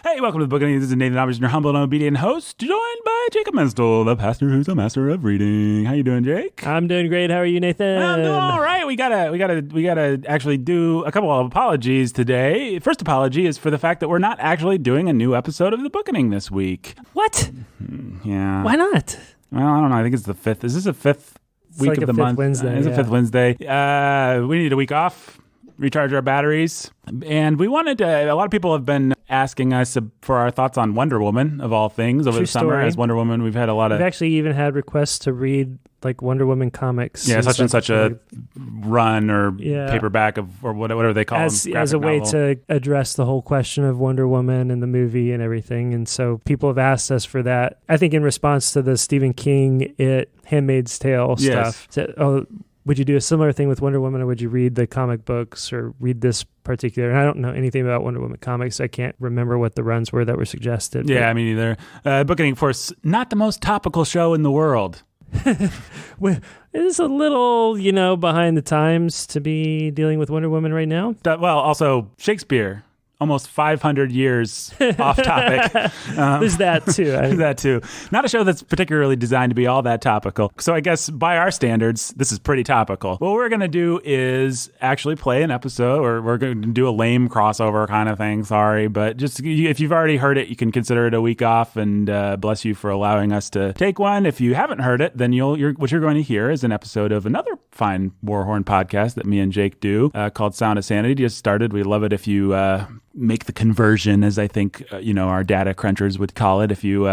Hey, welcome to the Bookening. This is Nathan Albers, your humble and obedient host, joined by Jacob Menstol, the pastor who's a master of reading. How you doing, Jake? I'm doing great. How are you, Nathan? I'm doing all right. We gotta actually do a couple of apologies today. First apology is for the fact that we're not actually doing a new episode of the Bookening this week. What? Yeah. Why not? Well, I don't know. I think it's the fifth. Is this a fifth week of the month? Wednesday, It's a fifth Wednesday. We need a week off. Recharge our batteries. And we wanted to, a lot of people have been asking us for our thoughts on Wonder Woman, of all things, over the summer. As Wonder Woman, we've had a lot of... We've actually even had requests to read like Wonder Woman comics. Yeah, such and such a run or paperback of, or whatever they call them. As a way to address the whole question of Wonder Woman and the movie and everything. And so people have asked us for that. I think in response to the Stephen King, Handmaid's Tale stuff. So, would you do a similar thing with Wonder Woman, or would you read the comic books or read this particular? And I don't know anything about Wonder Woman comics. I can't remember what the runs were that were suggested. Yeah, me neither. Bookening, of course, not the most topical show in the world. Well, it is a little, behind the times to be dealing with Wonder Woman right now. Well, also Shakespeare. Almost 500 years off topic. There's that too. That too. Not a show that's particularly designed to be all that topical. So I guess by our standards, this is pretty topical. What we're going to do is actually play an episode, or we're going to do a lame crossover kind of thing. Sorry, but just if you've already heard it, you can consider it a week off, and bless you for allowing us to take one. If you haven't heard it, then what you're going to hear is an episode of another fine Warhorn podcast that me and Jake do called Sound of Sanity. Just started. We love it if you make the conversion, as I think our data crunchers would call it, if you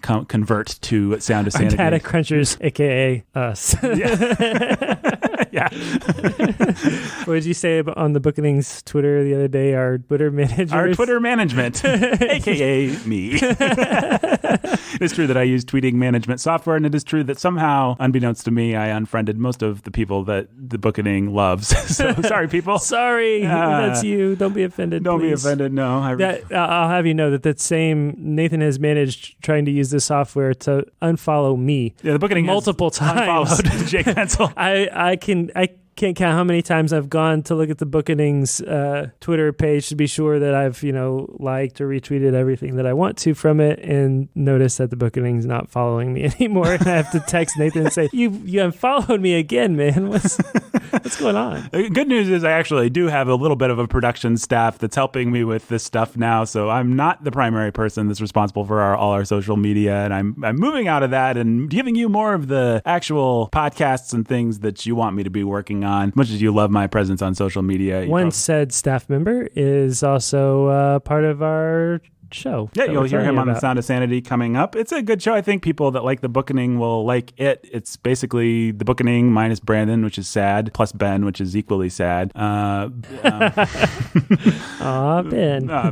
convert to Sound of Sanity. Data crunchers, aka us. Yeah. What did you say on the Bookening's Twitter the other day? Our Twitter management, aka me. It's true that I use tweeting management software, and it is true that somehow, unbeknownst to me, I unfriended most of the people that the Bookening loves. So sorry, people. Sorry, that's you. Don't be offended. Don't please. be offended. No, I'll have you know that same Nathan has managed trying to use this software to unfollow me. Yeah, the Bookening multiple times. Unfollowed Jake Pencil. I can't count how many times I've gone to look at the Bookening's Twitter page to be sure that I've liked or retweeted everything that I want to from it, and notice that the Bookening's not following me anymore. And I have to text Nathan and say, "You unfollowed me again, man. What's going on?" The good news is I actually do have a little bit of a production staff that's helping me with this stuff now, so I'm not the primary person that's responsible for all our social media, and I'm moving out of that and giving you more of the actual podcasts and things that you want me to be working on. Much as you love my presence on social media. One said staff member is also part of our show. Yeah, you'll hear him on the Sound of Sanity coming up. It's a good show. I think people that like the Bookening will like it. It's basically the Bookening minus Brandon, which is sad, plus Ben, which is equally sad. Ben.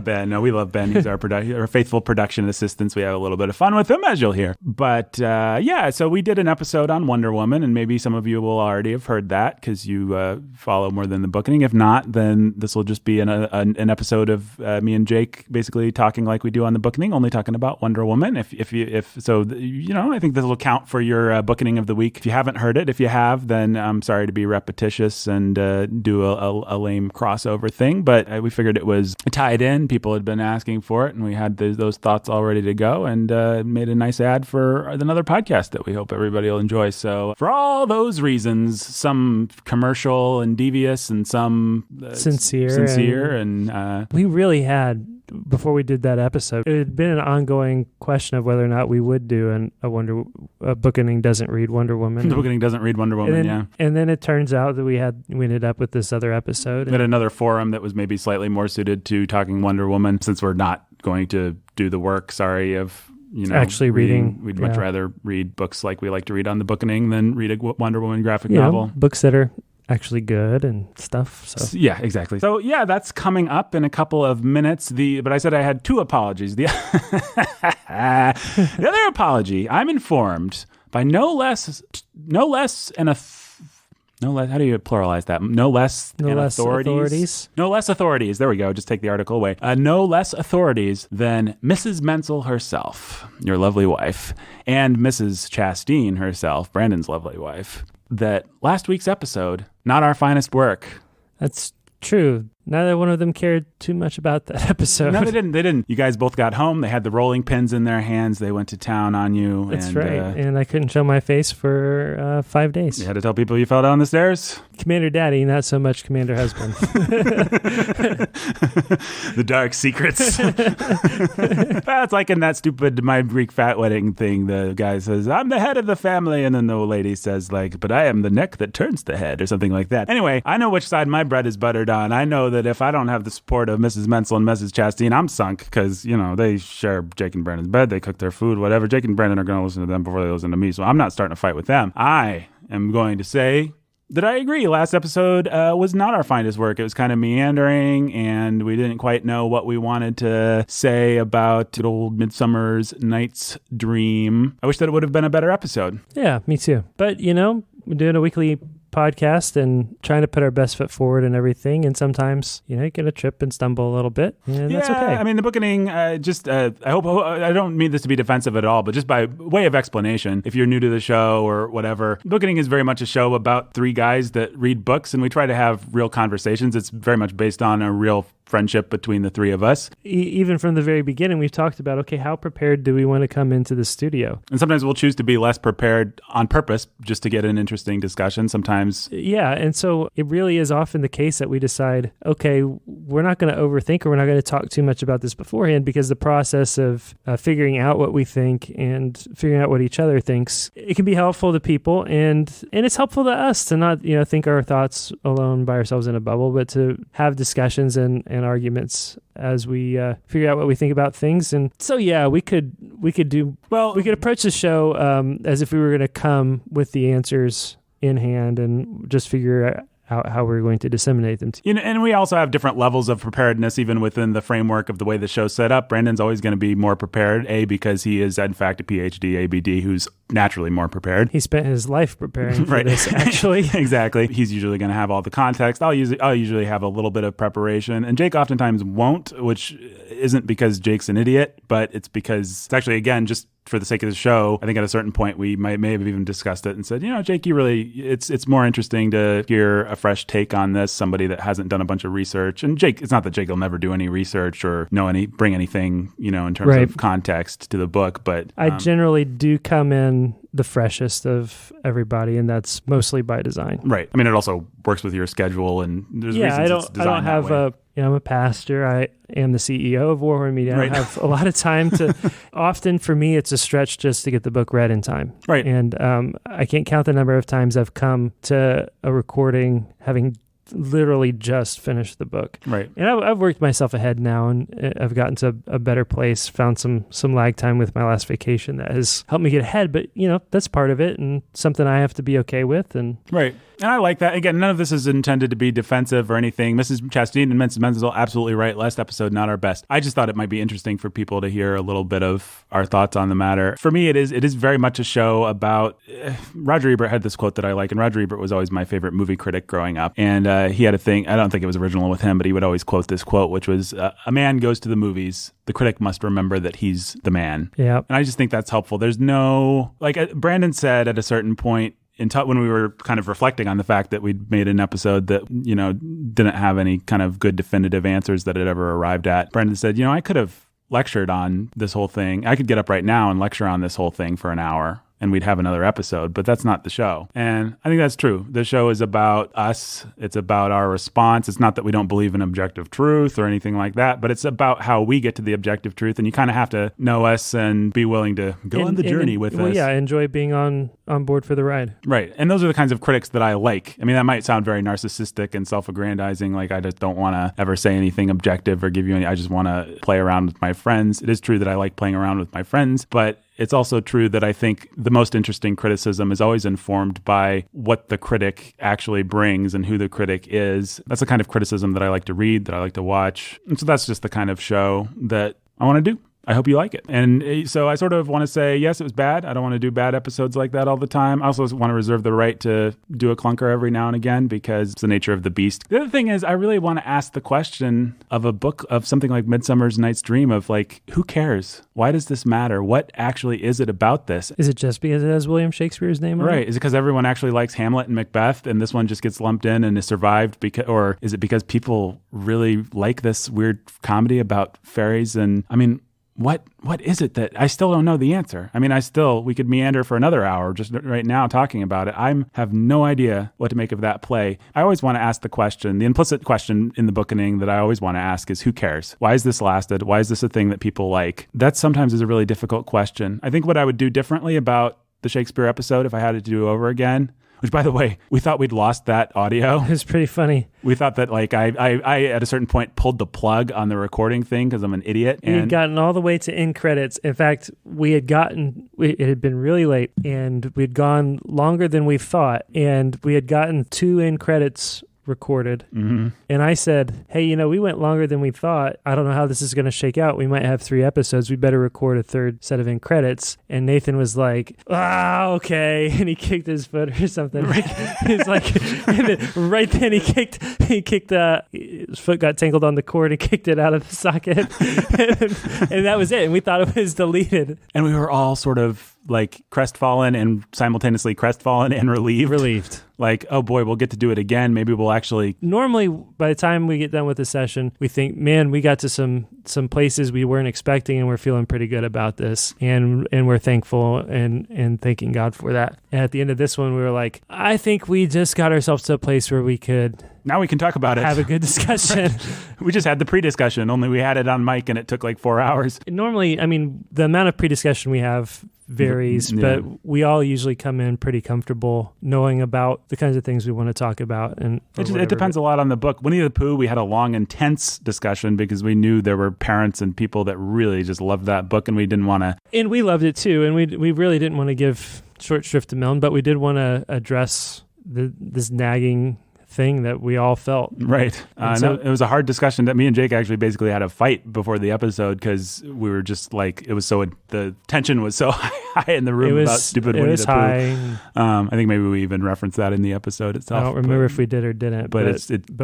Ben. No, we love Ben. He's our faithful production assistant. We have a little bit of fun with him, as you'll hear. But so we did an episode on Wonder Woman, and maybe some of you will already have heard that because you follow more than the Bookening. If not, then this will just be an episode of me and Jake basically talking like we do on the Bookening, only talking about Wonder Woman. If I think this will count for your Bookening of the week. If you haven't heard it, if you have, then I'm sorry to be repetitious and do a lame crossover thing, but we figured it was tied in. People had been asking for it, and we had those thoughts all ready to go, and made a nice ad for another podcast that we hope everybody will enjoy. So for all those reasons, some commercial and devious, and some sincere, and we really had, before we did that episode, it had been an ongoing question of whether or not we would do a Bookening doesn't read Wonder Woman. The Bookening doesn't read Wonder Woman, And then it turns out that we ended up with this other episode. We had another forum that was maybe slightly more suited to talking Wonder Woman, since we're not going to do the work, of actually reading. We'd much rather read books like we like to read on the Bookening than read a Wonder Woman graphic novel. Books that are actually good and stuff. So yeah, exactly. So yeah, that's coming up in a couple of minutes. But I said I had two apologies. The other apology, I'm informed by no less how do you pluralize that? No less authorities. No less authorities. There we go. Just take the article away. No less authorities than Mrs. Menzel herself, your lovely wife, and Mrs. Chastain herself, Brandon's lovely wife, that last week's episode, not our finest work. That's true. neither one of them cared too much about that episode. No, they didn't. You guys both got home. They had the rolling pins in their hands. They went to town on you. That's right. And I couldn't show my face for 5 days. You had to tell people you fell down the stairs? Commander Daddy, not so much Commander Husband. The dark secrets. It's like in that stupid My Greek Fat Wedding thing. The guy says, I'm the head of the family. And then the old lady says, like, but I am the neck that turns the head, or something like that. Anyway, I know which side my bread is buttered on. I know that if I don't have the support of Mrs. Menzel and Mrs. Chastain, I'm sunk, because, they share Jake and Brandon's bed. They cook their food, whatever. Jake and Brandon are going to listen to them before they listen to me. So I'm not starting a fight with them. I am going to say that I agree. Last episode was not our finest work. It was kind of meandering, and we didn't quite know what we wanted to say about good old Midsummer's Night's Dream. I wish that it would have been a better episode. Yeah, me too. But, we're doing a weekly podcast and trying to put our best foot forward and everything, and sometimes you get a trip and stumble a little bit, and that's okay. I mean, the Bookening, I hope, I don't mean this to be defensive at all, but just by way of explanation, if you're new to the show or whatever, Bookening is very much a show about three guys that read books, and we try to have real conversations. It's very much based on a real friendship between the three of us. Even from the very beginning, we've talked about, okay, how prepared do we want to come into the studio? And sometimes we'll choose to be less prepared on purpose just to get an interesting discussion. Sometimes. Yeah. And so it really is often the case that we decide, okay, we're not going to overthink, or we're not going to talk too much about this beforehand, because the process of figuring out what we think and figuring out what each other thinks, it can be helpful to people. And it's helpful to us to not, think our thoughts alone by ourselves in a bubble, but to have discussions and arguments as we figure out what we think about things. And so, yeah, we could approach the show as if we were going to come with the answers in hand and just figure out how we're going to disseminate them. And we also have different levels of preparedness, even within the framework of the way the show's set up. Brandon's always going to be more prepared, because he is, in fact, a PhD, ABD, who's naturally more prepared. He spent his life preparing for this, actually. Exactly. He's usually going to have all the context. I'll usually have a little bit of preparation, and Jake oftentimes won't, which isn't because Jake's an idiot, but it's because it's actually, again, just for the sake of the show, I think at a certain point we may have even discussed it and said, Jake, it's more interesting to hear a fresh take on this, somebody that hasn't done a bunch of research. And Jake, it's not that Jake will never do any research or bring anything, in terms of context to the book, but I generally do come in the freshest of everybody, and that's mostly by design. Right. I mean, it also works with your schedule, and there's reasons it's designed that way. I'm a pastor. I am the CEO of Warhorn Media. Right. I have a lot of time to, often for me, it's a stretch just to get the book read in time. Right. And I can't count the number of times I've come to a recording having literally just finished the book. Right. And I've worked myself ahead now, and I've gotten to a better place, found some lag time with my last vacation that has helped me get ahead. But, that's part of it, and something I have to be okay with. And right. And I like that. Again, none of this is intended to be defensive or anything. Mrs. Chastain and Mrs. Menzel absolutely right. Last episode, not our best. I just thought it might be interesting for people to hear a little bit of our thoughts on the matter. For me, it is very much a show about Roger Ebert had this quote that I like, and Roger Ebert was always my favorite movie critic growing up. And he had a thing, I don't think it was original with him, but he would always quote this quote, which was, a man goes to the movies, the critic must remember that he's the man. Yeah. And I just think that's helpful. There's no, like Brandon said at a certain point, when we were kind of reflecting on the fact that we'd made an episode that, didn't have any kind of good definitive answers that it ever arrived at, Brendan said, I could have lectured on this whole thing. I could get up right now and lecture on this whole thing for an hour, and we'd have another episode, but that's not the show. And I think that's true. The show is about us. It's about our response. It's not that we don't believe in objective truth or anything like that, but it's about how we get to the objective truth. And you kind of have to know us and be willing to go on the journey with us. Yeah, enjoy being on board for the ride. Right. And those are the kinds of critics that I like. I mean, that might sound very narcissistic and self-aggrandizing, like I just don't want to ever say anything objective or give you any, I just want to play around with my friends. It is true that I like playing around with my friends, but it's also true that I think the most interesting criticism is always informed by what the critic actually brings and who the critic is. That's the kind of criticism that I like to read, that I like to watch. And so that's just the kind of show that I want to do. I hope you like it. And so I sort of want to say, yes, it was bad. I don't want to do bad episodes like that all the time. I also want to reserve the right to do a clunker every now and again because it's the nature of the beast. The other thing is I really want to ask the question of a book of something like Midsummer's Night's Dream of like, who cares? Why does this matter? What actually is it about this? Is it just because it has William Shakespeare's name on it? Right. Is it because everyone actually likes Hamlet and Macbeth and this one just gets lumped in and is survived? Or is it because people really like this weird comedy about fairies? And I mean, what is it that I still don't know the answer? I mean, we could meander for another hour just right now talking about it. I have no idea what to make of that play. I always want to ask the question, the implicit question in the Bookening that I always want to ask is, who cares? Why is this lasted? Why is this a thing that people like? That sometimes is a really difficult question. I think what I would do differently about the Shakespeare episode if I had it to do over again, which, by the way, we thought we'd lost that audio. It was pretty funny. We thought that, like, I at a certain point pulled the plug on the recording thing because I'm an idiot. We had gotten all the way to end credits. In fact, it had been really late, and we'd gone longer than we thought, and we had gotten 2 end credits recorded. Mm-hmm. And I said, hey, we went longer than we thought. I don't know how this is going to shake out. We might have 3 episodes. We better record a 3rd set of end credits. And Nathan was like, okay. And he kicked his foot or something. He's like, and then right then his foot got tangled on the cord and kicked it out of the socket. and that was it. And we thought it was deleted. And we were all sort of like crestfallen and simultaneously crestfallen and relieved. Like, oh boy, we'll get to do it again. Maybe we'll actually... Normally, by the time we get done with the session, we think, man, we got to some places we weren't expecting and we're feeling pretty good about this. And we're thankful and thanking God for that. And at the end of this one, we were like, I think we just got ourselves to a place where we could... Now we can talk about it. Have a good discussion. We just had the pre-discussion, only we had it on mic and it took like 4 hours. Normally, I mean, the amount of pre-discussion we have varies, but we all usually come in pretty comfortable knowing about the kinds of things we want to talk about. And it depends a lot on the book. Winnie the Pooh, we had a long, intense discussion because we knew there were parents and people that really just loved that book, and we didn't want to... And we loved it too, and we really didn't want to give short shrift to Milne, but we did want to address this nagging thing that we all felt. Right. So, it was a hard discussion that me and Jake actually basically had a fight before the episode because we were just like, the tension was so high in the room about stupid Winnie the Pooh. I think maybe we even referenced that in the episode itself. I don't remember if we did or didn't. But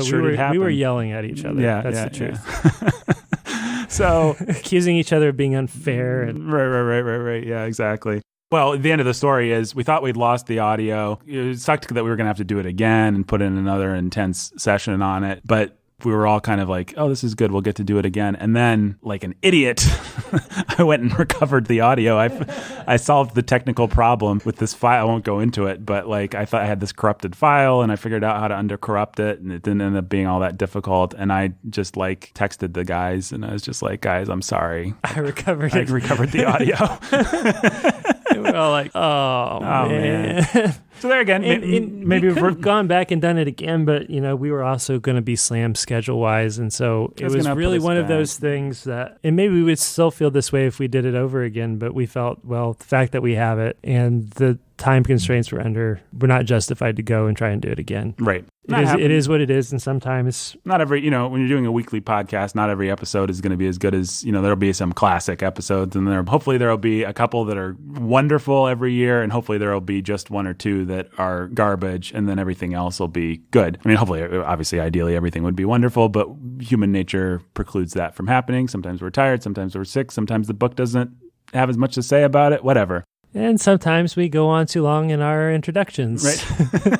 we were yelling at each other. Yeah, that's the truth. Yeah. So accusing each other of being unfair. Right. Yeah, exactly. Well, the end of the story is we thought we'd lost the audio. It sucked that we were going to have to do it again and put in another intense session on it. But we were all kind of like, oh, this is good. We'll get to do it again. And then, like an idiot, I went and recovered the audio. I solved the technical problem with this file. I won't go into it, but like I thought I had this corrupted file and I figured out how to under-corrupt it, and it didn't end up being all that difficult. And I just like texted the guys and I was just like, guys, I'm sorry. I recovered the audio. We're all like, oh man. So there again, maybe we could have gone back and done it again, but we were also going to be slammed schedule-wise, and so it was really one of those things that, and maybe we would still feel this way if we did it over again, but we felt, well, the fact that we have it and the time constraints we're under, we're not justified to go and try and do it again. Right. It is what it is, and sometimes... Not every, when you're doing a weekly podcast, not every episode is going to be as good as, there'll be some classic episodes, and hopefully there'll be a couple that are wonderful every year, and hopefully there'll be just 1 or 2 that are garbage, and then everything else will be good. I mean, hopefully, obviously, ideally, everything would be wonderful, but human nature precludes that from happening. Sometimes we're tired, sometimes we're sick, sometimes the book doesn't have as much to say about it, whatever. And sometimes we go on too long in our introductions. Right.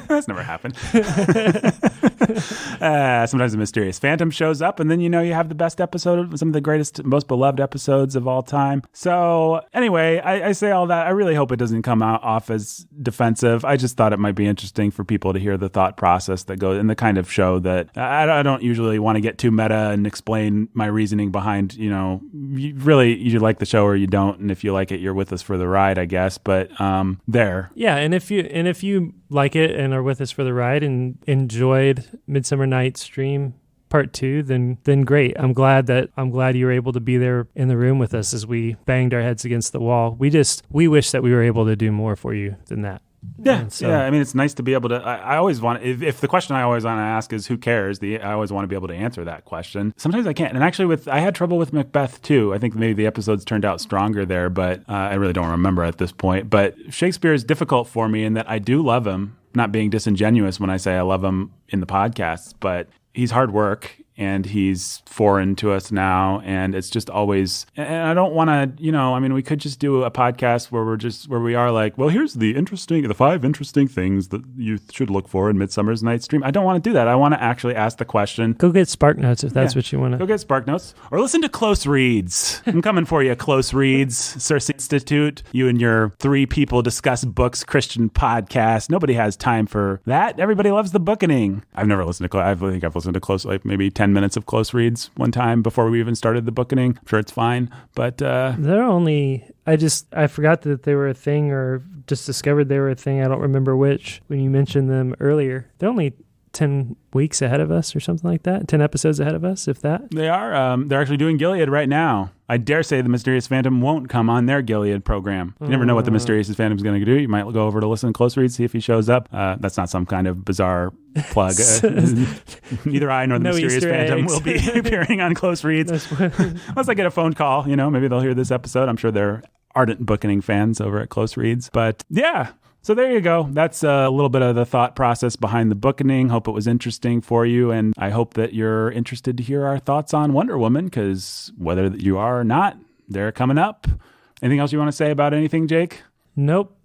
That's never happened. Sometimes a mysterious phantom shows up, and then you have the best episode of some of the greatest, most beloved episodes of all time. So anyway, I say all that. I really hope it doesn't come off as defensive. I just thought it might be interesting for people to hear the thought process that goes in the kind of show that I don't usually want to get too meta and explain my reasoning behind, you like the show or you don't. And if you like it, you're with us for the ride, I guess. But there. Yeah, and if you like it and are with us for the ride and enjoyed Midsummer Night's Dream Part 2, then great. I'm glad you were able to be there in the room with us as we banged our heads against the wall. We wish that we were able to do more for you than that. Yeah, I mean, it's nice to be able to. I always want. If the question I always want to ask is who cares, I always want to be able to answer that question. Sometimes I can't. And actually, I had trouble with Macbeth too. I think maybe the episodes turned out stronger there, but I really don't remember at this point. But Shakespeare is difficult for me in that I do love him. Not being disingenuous when I say I love him in the podcasts, but he's hard work. And he's foreign to us now, and it's just always. And I don't want to, I mean, we could just do a podcast where we are like, well, here's the 5 interesting things that you should look for in Midsummer's Night's Dream. I don't want to do that. I want to actually ask the question. Go get Spark Notes if that's what you want to. Go get Spark Notes, or listen to Close Reads. I'm coming for you, Close Reads, Circe Institute. You and your 3 people discuss books Christian podcast. Nobody has time for that. Everybody loves the Bookening. I've never listened to. I think I've listened to Close, like maybe 10 minutes of Close Reads one time before we even started the Bookening. I'm sure it's fine, but they're only. I forgot that they were a thing, or just discovered they were a thing. I don't remember which when you mentioned them earlier. They're only 10 weeks ahead of us or something like that. 10 episodes ahead of us, if that. They are. They're actually doing Gilead right now. I dare say the Mysterious Phantom won't come on their Gilead program. You never know what the Mysterious Phantom is going to do. You might go over to listen to Close Reads, see if he shows up. That's not some kind of bizarre plug. Neither I nor the Mysterious Easter Phantom eggs. will be appearing on Close Reads. Unless I get a phone call, maybe they'll hear this episode. I'm sure they're ardent Bookening fans over at Close Reads. But yeah. So there you go. That's a little bit of the thought process behind the Bookening. Hope it was interesting for you, and I hope that you're interested to hear our thoughts on Wonder Woman, because whether you are or not, they're coming up. Anything else you want to say about anything, Jake? Nope.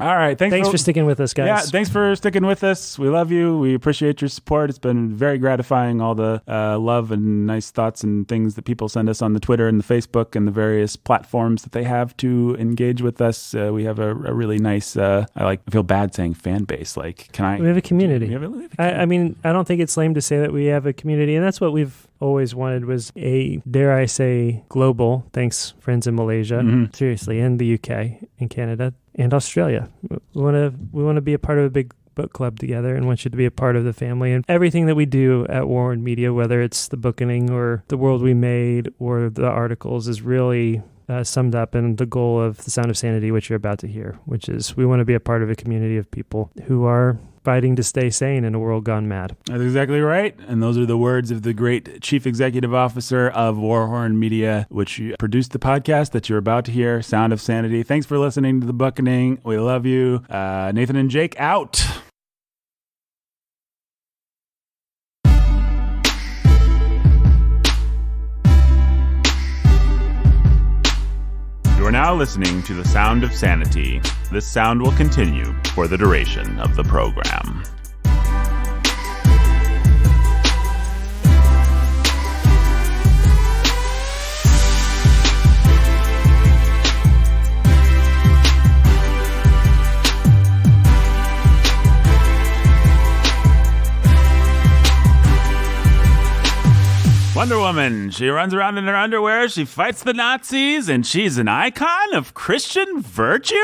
All right. Thanks for sticking with us, guys. Yeah, thanks for sticking with us. We love you. We appreciate your support. It's been very gratifying, all the love and nice thoughts and things that people send us on the Twitter and the Facebook and the various platforms that they have to engage with us. We have a really nice, I feel bad saying fan base. We have a community. We have a I mean, I don't think it's lame to say that we have a community, and that's what we've always wanted, was a, dare I say, global, thanks friends in Malaysia, seriously, and the UK and Canada and Australia. We want to be a part of a big book club together and want you to be a part of the family. And everything that we do at Warren Media, whether it's the Bookening or the World We Made or the articles, is really summed up in the goal of the Sound of Sanity, which you're about to hear, which is we want to be a part of a community of people who are fighting to stay sane in a world gone mad. That's exactly right. And those are the words of the great Chief Executive Officer of Warhorn Media, which produced the podcast that you're about to hear, Sound of Sanity. Thanks for listening to the Bookening. We love you. Nathan and Jake out. You are now listening to the Sound of Sanity. This sound will continue for the duration of the program. Wonder Woman. She runs around in her underwear, she fights the Nazis, and she's an icon of Christian virtue?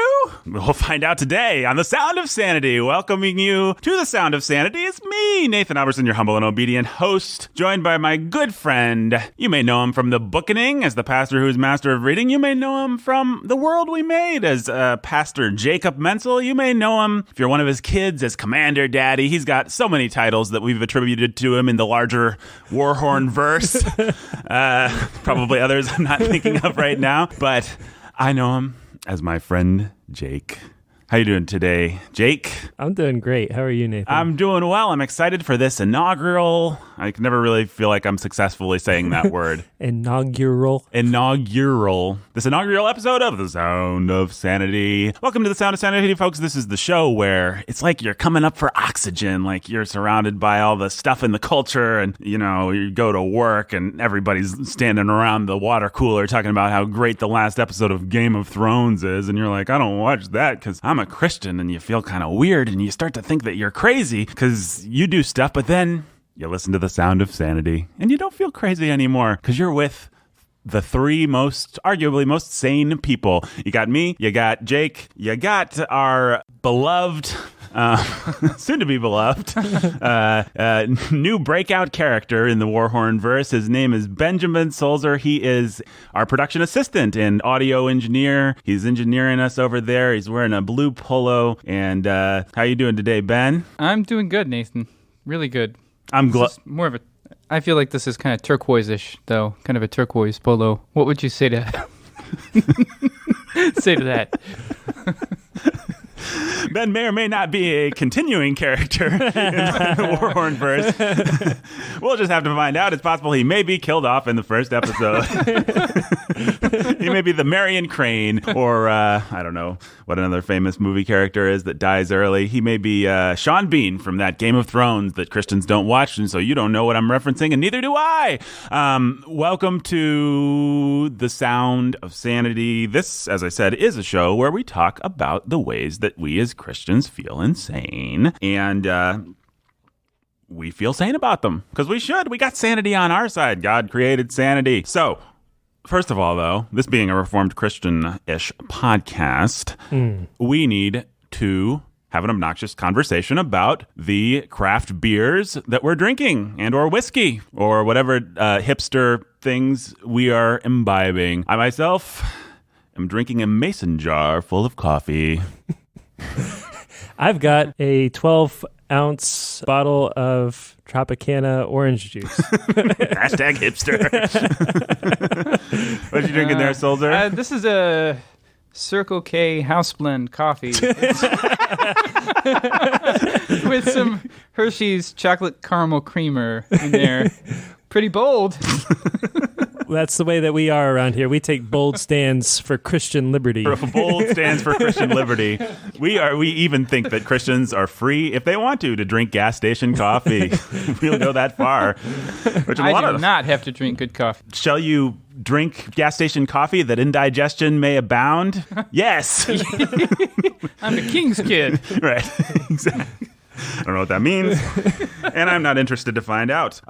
We'll find out today on The Sound of Sanity. Welcoming you to The Sound of Sanity is me, Nathan Albertson, your humble and obedient host, joined by my good friend. You may know him from the Bookening as the pastor who's master of reading. You may know him from The World We Made as Pastor Jacob Menzel. You may know him, if you're one of his kids, as Commander Daddy. He's got so many titles that we've attributed to him in the larger Warhorn verse. Probably others I'm not thinking of right now, but I know him as my friend Jake. How you doing today, Jake? I'm doing great. How are you, Nathan? I'm doing well. I'm excited for this inaugural. I can never really feel like I'm successfully saying that word. Inaugural. This inaugural episode of The Sound of Sanity. Welcome to The Sound of Sanity, folks. This is the show where it's like you're coming up for oxygen, like you're surrounded by all the stuff in the culture, and you go to work and everybody's standing around the water cooler talking about how great the last episode of Game of Thrones is, and you're like, I don't watch that because I'm a Christian, and you feel kind of weird, and you start to think that you're crazy because you do stuff, but then you listen to The Sound of Sanity, and you don't feel crazy anymore because you're with the 3 arguably most sane people. You got me, you got Jake, you got our beloved soon to be beloved, new breakout character in the Warhorn verse. His name is Benjamin Solzer. He is our production assistant and audio engineer. He's engineering us over there. He's wearing a blue polo. And how you doing today, Ben? I'm doing good, Nathan. Really good. More of a. I feel like this is kind of turquoise-ish, though. Kind of a turquoise polo. What would you say to say to that? Ben may or may not be a continuing character in the Warhorn verse. We'll just have to find out. It's possible he may be killed off in the first episode. He may be the Marion Crane, or I don't know what another famous movie character is that dies early. He may be Sean Bean from that Game of Thrones that Christians don't watch, and so you don't know what I'm referencing, and neither do I. Welcome to The Sound of Sanity. This, as I said, is a show where we talk about the ways that we as Christians feel insane, and we feel sane about them because we should. We got sanity on our side. God created sanity. So, first of all, though, this being a Reformed Christian-ish podcast, we need to have an obnoxious conversation about the craft beers that we're drinking and or whiskey or whatever hipster things we are imbibing. I myself am drinking a mason jar full of coffee. I've got a 12-ounce bottle of Tropicana orange juice. Hashtag hipster. What you drinking there, Solzer? This is a Circle K house blend coffee with some Hershey's chocolate caramel creamer in there. Pretty bold. That's the way that we are around here. We take bold stands for Christian liberty. Bold stands for Christian liberty. We even think that Christians are free if they want to drink gas station coffee. We'll go that far. I do not have to drink good coffee. Shall you drink gas station coffee that indigestion may abound? Yes. I'm a king's kid. Right. Exactly. I don't know what that means, and I'm not interested to find out.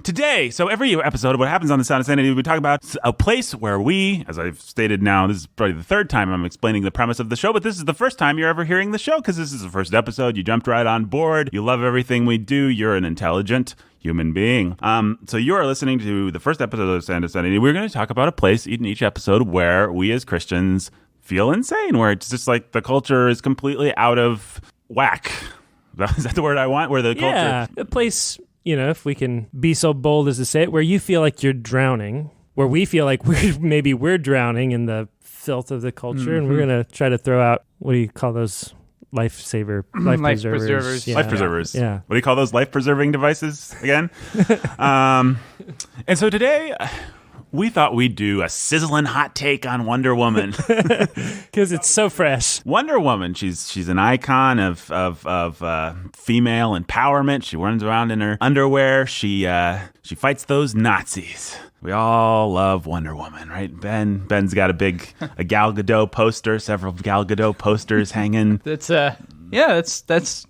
Today, so every episode of what happens on The Sound of Sanity, we talk about a place where we, as I've stated now, this is probably the third time I'm explaining the premise of the show, but this is the first time you're ever hearing the show because this is the first episode. You jumped right on board. You love everything we do. You're an intelligent human being. So you are listening to the first episode of The Sound of Sanity. We're going to talk about a place in each episode where we as Christians feel insane, where it's just like the culture is completely out of whack. Is that the word I want? Where the culture... Yeah, a place, if we can be so bold as to say it, where you feel like you're drowning, where we feel like we're drowning in the filth of the culture, and we're going to try to throw out, what do you call those? Life preservers. Yeah. Life preservers. Yeah. What do you call those life-preserving devices again? And so today... we thought we'd do a sizzling hot take on Wonder Woman because it's so fresh. Wonder Woman, she's an icon of female empowerment. She runs around in her underwear. She fights those Nazis. We all love Wonder Woman, right? Ben's got a Gal Gadot poster, several Gal Gadot posters hanging. That's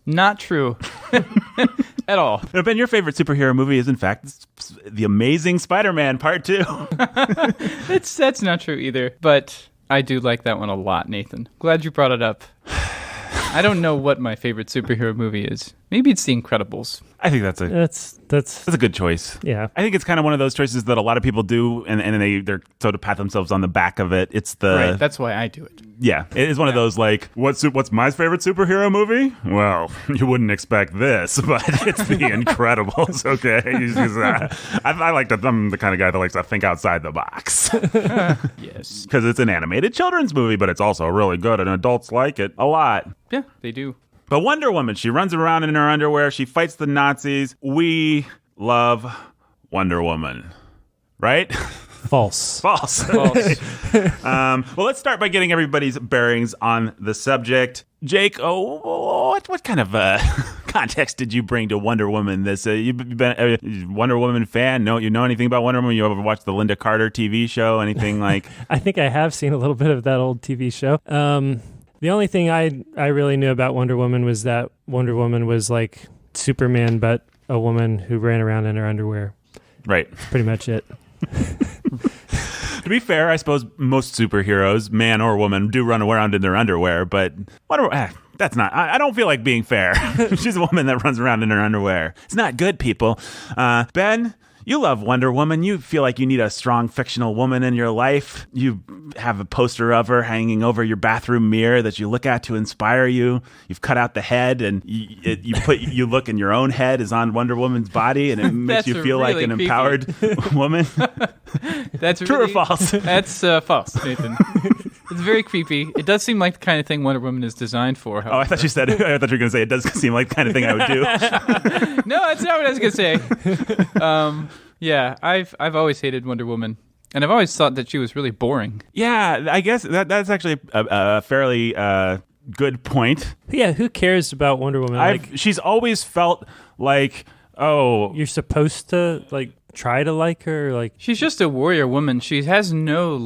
not true at all. Ben, your favorite superhero movie is, in fact, The Amazing Spider-Man Part 2. That's not true either, but I do like that one a lot, Nathan. Glad you brought it up. I don't know what my favorite superhero movie is. Maybe it's The Incredibles. I think that's a good choice. Yeah, I think it's kind of one of those choices that a lot of people do, and they're sort of pat themselves on the back of it. It's right. That's why I do it. Yeah, it is one of those like, what's my favorite superhero movie? Well, you wouldn't expect this, but it's The Incredibles. Okay, I'm the kind of guy that likes to think outside the box. Yes, because it's an animated children's movie, but it's also really good, and adults like it a lot. Yeah, they do. But Wonder Woman, she runs around in her underwear. She fights the Nazis. We love Wonder Woman, right? False. Well, let's start by getting everybody's bearings on the subject. Jake, what kind of context did you bring to Wonder Woman? You've been a Wonder Woman fan? You know anything about Wonder Woman? You ever watched the Linda Carter TV show? Anything like? I think I have seen a little bit of that old TV show. The only thing I really knew about Wonder Woman was that Wonder Woman was like Superman, but a woman who ran around in her underwear. Right. That's pretty much it. To be fair, I suppose most superheroes, man or woman, do run around in their underwear, but That's not, I don't feel like being fair. She's a woman that runs around in her underwear. It's not good, people. Ben, you love Wonder Woman. You feel like you need a strong fictional woman in your life. You have a poster of her hanging over your bathroom mirror that you look at to inspire you. You've cut out the head, and you look in your own head is on Wonder Woman's body, and it makes you feel like an empowered woman. That's true or false? That's false, Nathan. It's very creepy. It does seem like the kind of thing Wonder Woman is designed for. However. Oh, I thought you were going to say it does seem like the kind of thing I would do. No, that's not what I was going to say. Yeah, I've always hated Wonder Woman, and I've always thought that she was really boring. Yeah, I guess that's actually a fairly good point. Yeah, who cares about Wonder Woman? She's always felt like, oh, you're supposed to try to like her. She's just a warrior woman. She has no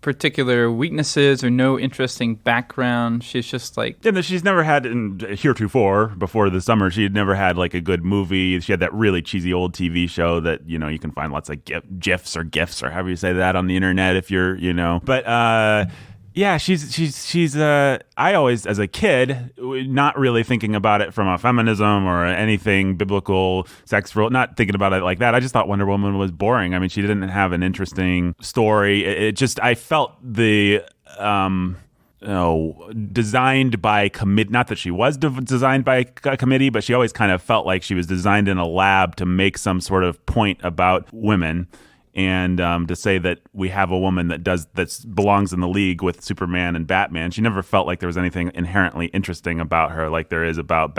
particular weaknesses or no interesting background. She's just she's never had before the summer, she had never had a good movie. She had that really cheesy old TV show that you can find lots of gifs or however you say that on the internet if you're but yeah, she's I always, as a kid, not really thinking about it from a feminism or anything biblical, sex role, not thinking about it like that. I just thought Wonder Woman was boring. I mean, she didn't have an interesting story. I felt the designed by committee. Not that she was designed by a committee, but she always kind of felt like she was designed in a lab to make some sort of point about women. And to say that we have a woman that belongs in the league with Superman and Batman, she never felt like there was anything inherently interesting about her, like there is about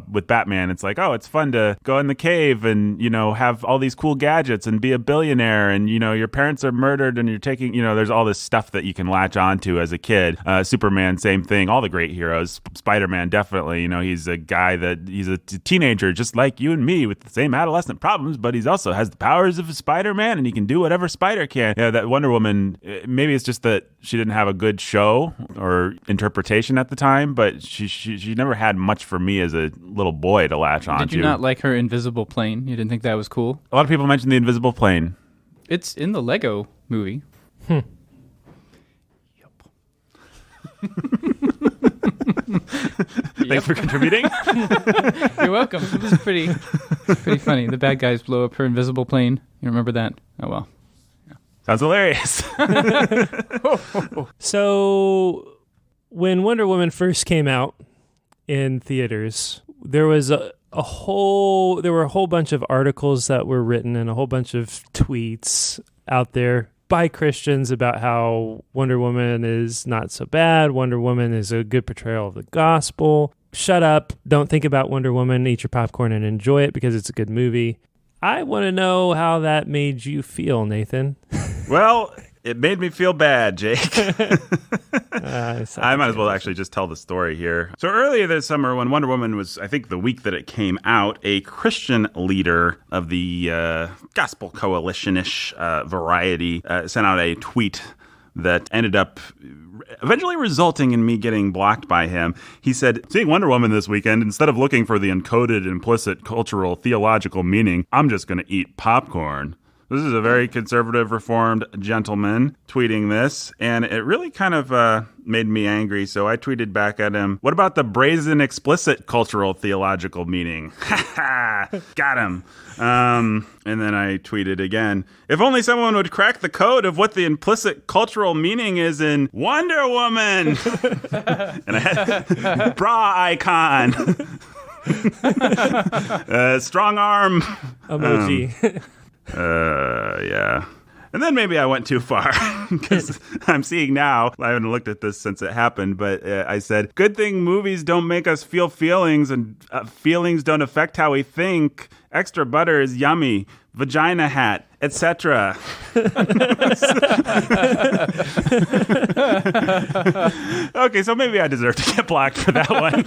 with Batman. It's like, oh, it's fun to go in the cave and have all these cool gadgets and be a billionaire, and your parents are murdered and you're taking there's all this stuff that you can latch onto as a kid. Superman, same thing. All the great heroes. Spider-Man, definitely. He's a guy he's a teenager just like you and me with the same adolescent problems, but he's also has the powers of a Spider-Man. And he can do whatever Spider can. Yeah, that Wonder Woman, maybe it's just that she didn't have a good show or interpretation at the time, but she never had much for me as a little boy to latch on to. Did you not like her invisible plane? You didn't think that was cool? A lot of people mentioned the invisible plane. It's in the Lego movie. Yep. Thanks for contributing. You're welcome. It was pretty funny. The bad guys blow up her invisible plane. You remember that? Oh, well. Yeah. Sounds hilarious. So when Wonder Woman first came out in theaters, there was a whole bunch of articles that were written and a whole bunch of tweets out there by Christians about how Wonder Woman is not so bad. Wonder Woman is a good portrayal of the gospel. Shut up. Don't think about Wonder Woman. Eat your popcorn and enjoy it because it's a good movie. I want to know how that made you feel, Nathan. Well, it made me feel bad, Jake. I might as well actually just tell the story here. So earlier this summer, when Wonder Woman was, I think the week that it came out, a Christian leader of the Gospel Coalition-ish variety sent out a tweet that ended up eventually resulting in me getting blocked by him. He said, seeing Wonder Woman this weekend, instead of looking for the encoded, implicit, cultural, theological meaning, I'm just going to eat popcorn. This is a very conservative, reformed gentleman tweeting this, and it really kind of made me angry, so I tweeted back at him, what about the brazen, explicit, cultural, theological meaning? Ha ha! Got him. And then I tweeted again, if only someone would crack the code of what the implicit cultural meaning is in Wonder Woman! And I had bra icon. Strong arm. Emoji. Yeah. And then maybe I went too far because I'm seeing now, I haven't looked at this since it happened, but I said, good thing movies don't make us feel feelings and feelings don't affect how we think. Extra butter is yummy. Vagina hat, etc. Okay, so maybe I deserve to get blocked for that one.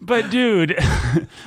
But dude,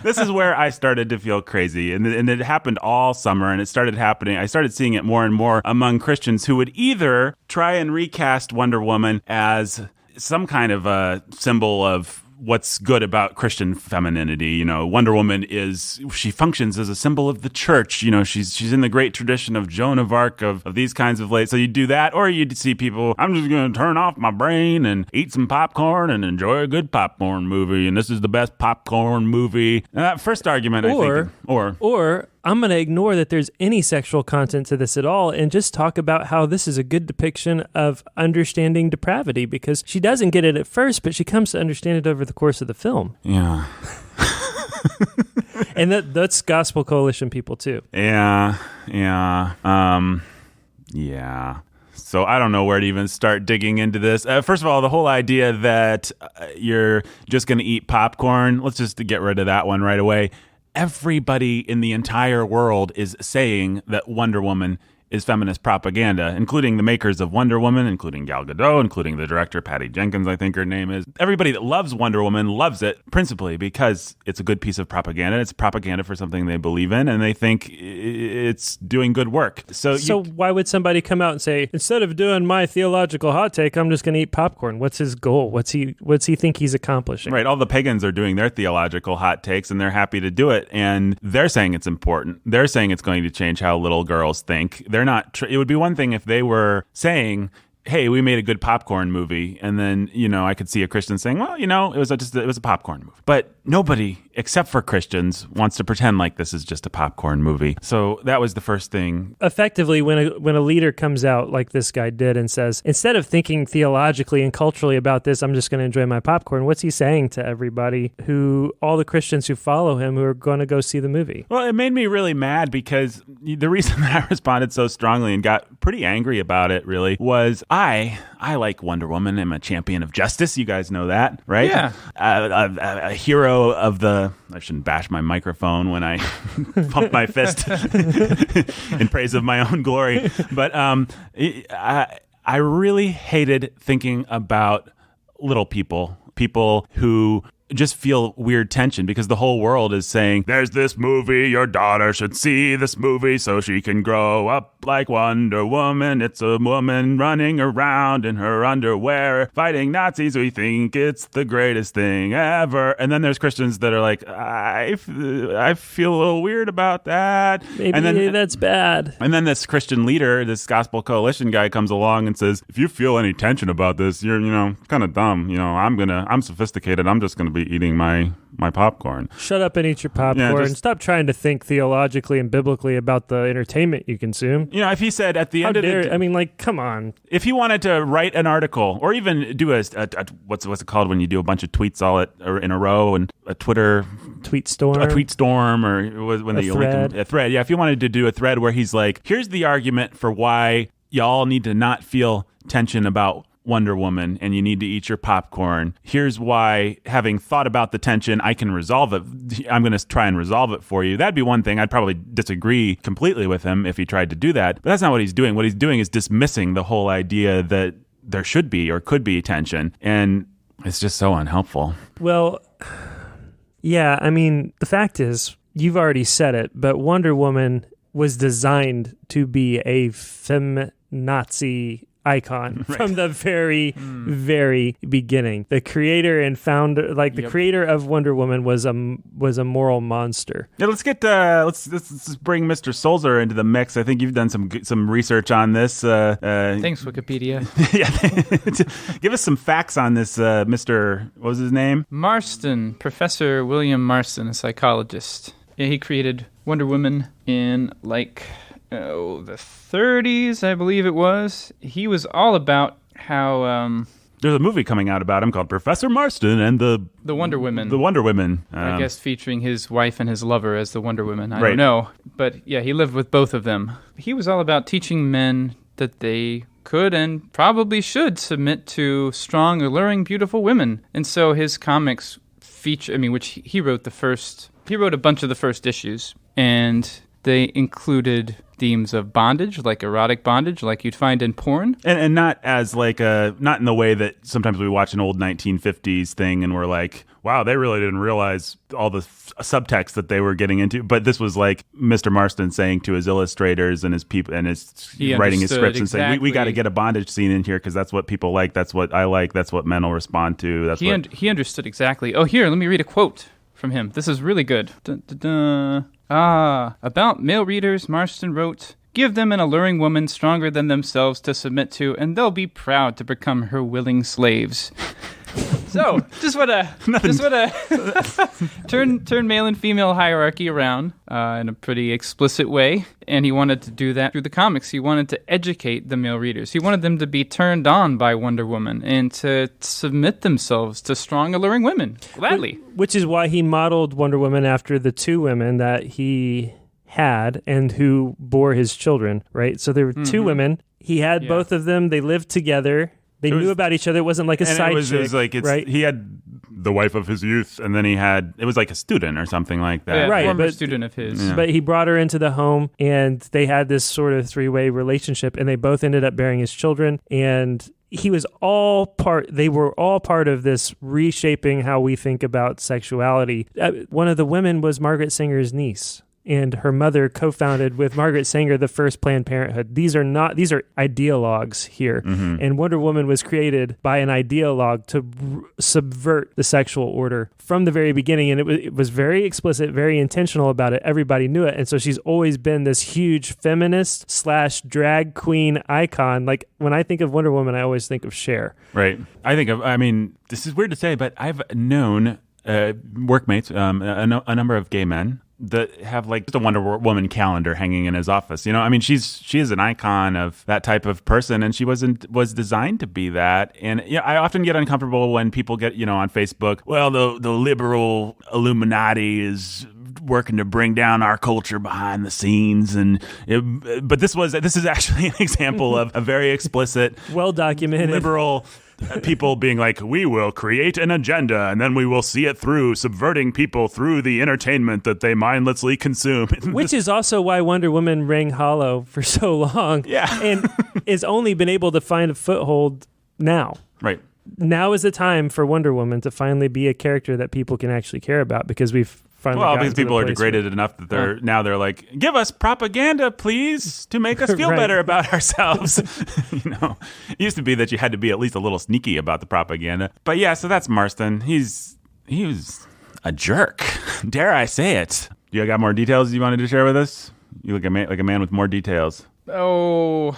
this is where I started to feel crazy. And it happened all summer, and it started happening. I started seeing it more and more among Christians who would either try and recast Wonder Woman as some kind of a symbol of what's good about Christian femininity. You know, Wonder Woman she functions as a symbol of the church. You know, she's in the great tradition of Joan of Arc, of these kinds of ladies. So you do that, or you'd see people, I'm just going to turn off my brain and eat some popcorn and enjoy a good popcorn movie, and this is the best popcorn movie. And that first argument, I think, or I'm going to ignore that there's any sexual content to this at all and just talk about how this is a good depiction of understanding depravity, because she doesn't get it at first, but she comes to understand it over the course of the film. Yeah. And that's Gospel Coalition people too. Yeah. So I don't know where to even start digging into this. First of all, the whole idea that you're just going to eat popcorn, let's just get rid of that one right away. Everybody in the entire world is saying that Wonder Woman is feminist propaganda, including the makers of Wonder Woman, including Gal Gadot, including the director, Patty Jenkins, I think her name is. Everybody that loves Wonder Woman loves it principally because it's a good piece of propaganda. It's propaganda for something they believe in, and they think it's doing good work. So why would somebody come out and say, instead of doing my theological hot take, I'm just going to eat popcorn? What's his goal? What's he think he's accomplishing? Right. All the pagans are doing their theological hot takes, and they're happy to do it, and they're saying it's important. They're saying it's going to change how little girls think. They're not. It would be one thing if they were saying, hey, we made a good popcorn movie, and then, you know, I could see a Christian saying, well, you know, it was a popcorn movie. But nobody, except for Christians, wants to pretend like this is just a popcorn movie. So that was the first thing. Effectively, when a leader comes out like this guy did and says, instead of thinking theologically and culturally about this, I'm just going to enjoy my popcorn, what's he saying to everybody all the Christians who follow him who are going to go see the movie? Well, it made me really mad because the reason that I responded so strongly and got pretty angry about it, really, was I like Wonder Woman. I'm a champion of justice. You guys know that, right? Yeah. A hero of I shouldn't bash my microphone when I pump my fist in praise of my own glory. But I really hated thinking about little people who just feel weird tension because the whole world is saying, there's this movie, your daughter should see this movie so she can grow up like Wonder Woman. It's a woman running around in her underwear fighting Nazis. We think it's the greatest thing ever. And then there's Christians that are like, I feel a little weird about that. Maybe that's bad. And then this Christian leader, this Gospel Coalition guy, comes along and says, if you feel any tension about this, you're, kind of dumb. I'm sophisticated. I'm just going to be eating my popcorn. Shut up and eat your popcorn. And stop trying to think theologically and biblically about the entertainment you consume. If he said at the end of the... come on. If he wanted to write an article or even do a what's it called when you do a bunch of tweets all in a row, and a Twitter... tweet storm, or when they link a thread. Yeah, if he wanted to do a thread where he's like, here's the argument for why y'all need to not feel tension about Wonder Woman and you need to eat your popcorn. Here's why, having thought about the tension, I can resolve it. I'm going to try and resolve it for you. That'd be one thing. I'd probably disagree completely with him if he tried to do that. But that's not what he's doing. What he's doing is dismissing the whole idea that there should be or could be tension. And it's just so unhelpful. Well, yeah, the fact is, you've already said it, but Wonder Woman was designed to be a fem-Nazi icon from the very, very beginning. The creator and founder, the creator of Wonder Woman was a moral monster. Yeah, let's get let's bring Mr. Sulzer into the mix. I think you've done some research on this. Thanks, Wikipedia. Yeah, give us some facts on this, Mr. What was his name? Marston, Professor William Marston, a psychologist. Yeah, he created Wonder Woman in the 30s, I believe it was. He was all about how... There's a movie coming out about him called Professor Marston and the Wonder Women. The Wonder Women. I guess featuring his wife and his lover as the Wonder Women. I don't know. But yeah, he lived with both of them. He was all about teaching men that they could and probably should submit to strong, alluring, beautiful women. And so his comics feature... which he wrote He wrote a bunch of the first issues. And they included themes of bondage, like erotic bondage, like you'd find in porn. And not as not in the way that sometimes we watch an old 1950s thing and we're like, wow, they really didn't realize all the subtext that they were getting into. But this was like Mr. Marston saying to his illustrators and his people and his writing his scripts and saying, we got to get a bondage scene in here because that's what people like. That's what I like. That's what men will respond to. He understood exactly. Oh, here, let me read a quote from him. This is really good. Dun, dun, dun. About male readers, Marston wrote, "Give them an alluring woman stronger than themselves to submit to, and they'll be proud to become her willing slaves." So, just want to turn male and female hierarchy around in a pretty explicit way, and he wanted to do that through the comics. He wanted to educate the male readers. He wanted them to be turned on by Wonder Woman and to submit themselves to strong, alluring women gladly. Which is why he modeled Wonder Woman after the two women that he had and who bore his children, right? So there were two women. He had both of them. They lived together. They knew about each other. It wasn't like a side chick, it was like right? He had the wife of his youth, and then it was like a student or something like that. Yeah, right, former student of his. Yeah. But he brought her into the home, and they had this sort of three-way relationship, and they both ended up bearing his children, and they were all part of this reshaping how we think about sexuality. One of the women was Margaret Sanger's niece, and her mother co-founded with Margaret Sanger the first Planned Parenthood. These are ideologues here. Mm-hmm. And Wonder Woman was created by an ideologue to subvert the sexual order from the very beginning. And it was very explicit, very intentional about it. Everybody knew it. And so she's always been this huge feminist / drag queen icon. Like when I think of Wonder Woman, I always think of Cher. Right. This is weird to say, but I've known workmates, a number of gay men that have like just a Wonder Woman calendar hanging in his office. You know, I mean, she is an icon of that type of person, and she was designed to be that. And yeah, I often get uncomfortable when people get, on Facebook, well, the liberal Illuminati is working to bring down our culture behind the scenes, but this is actually an example of a very explicit, well documented liberal people being like, we will create an agenda and then we will see it through, subverting people through the entertainment that they mindlessly consume. Which is also why Wonder Woman rang hollow for so long. Yeah. And has only been able to find a foothold now. Right. Now is the time for Wonder Woman to finally be a character that people can actually care about, because we've because people are degraded enough that they're like, give us propaganda, please, to make us feel better about ourselves. It used to be that you had to be at least a little sneaky about the propaganda. But yeah, so that's Marston. He was a jerk. Dare I say it? You got more details you wanted to share with us? You look like a man with more details. Oh,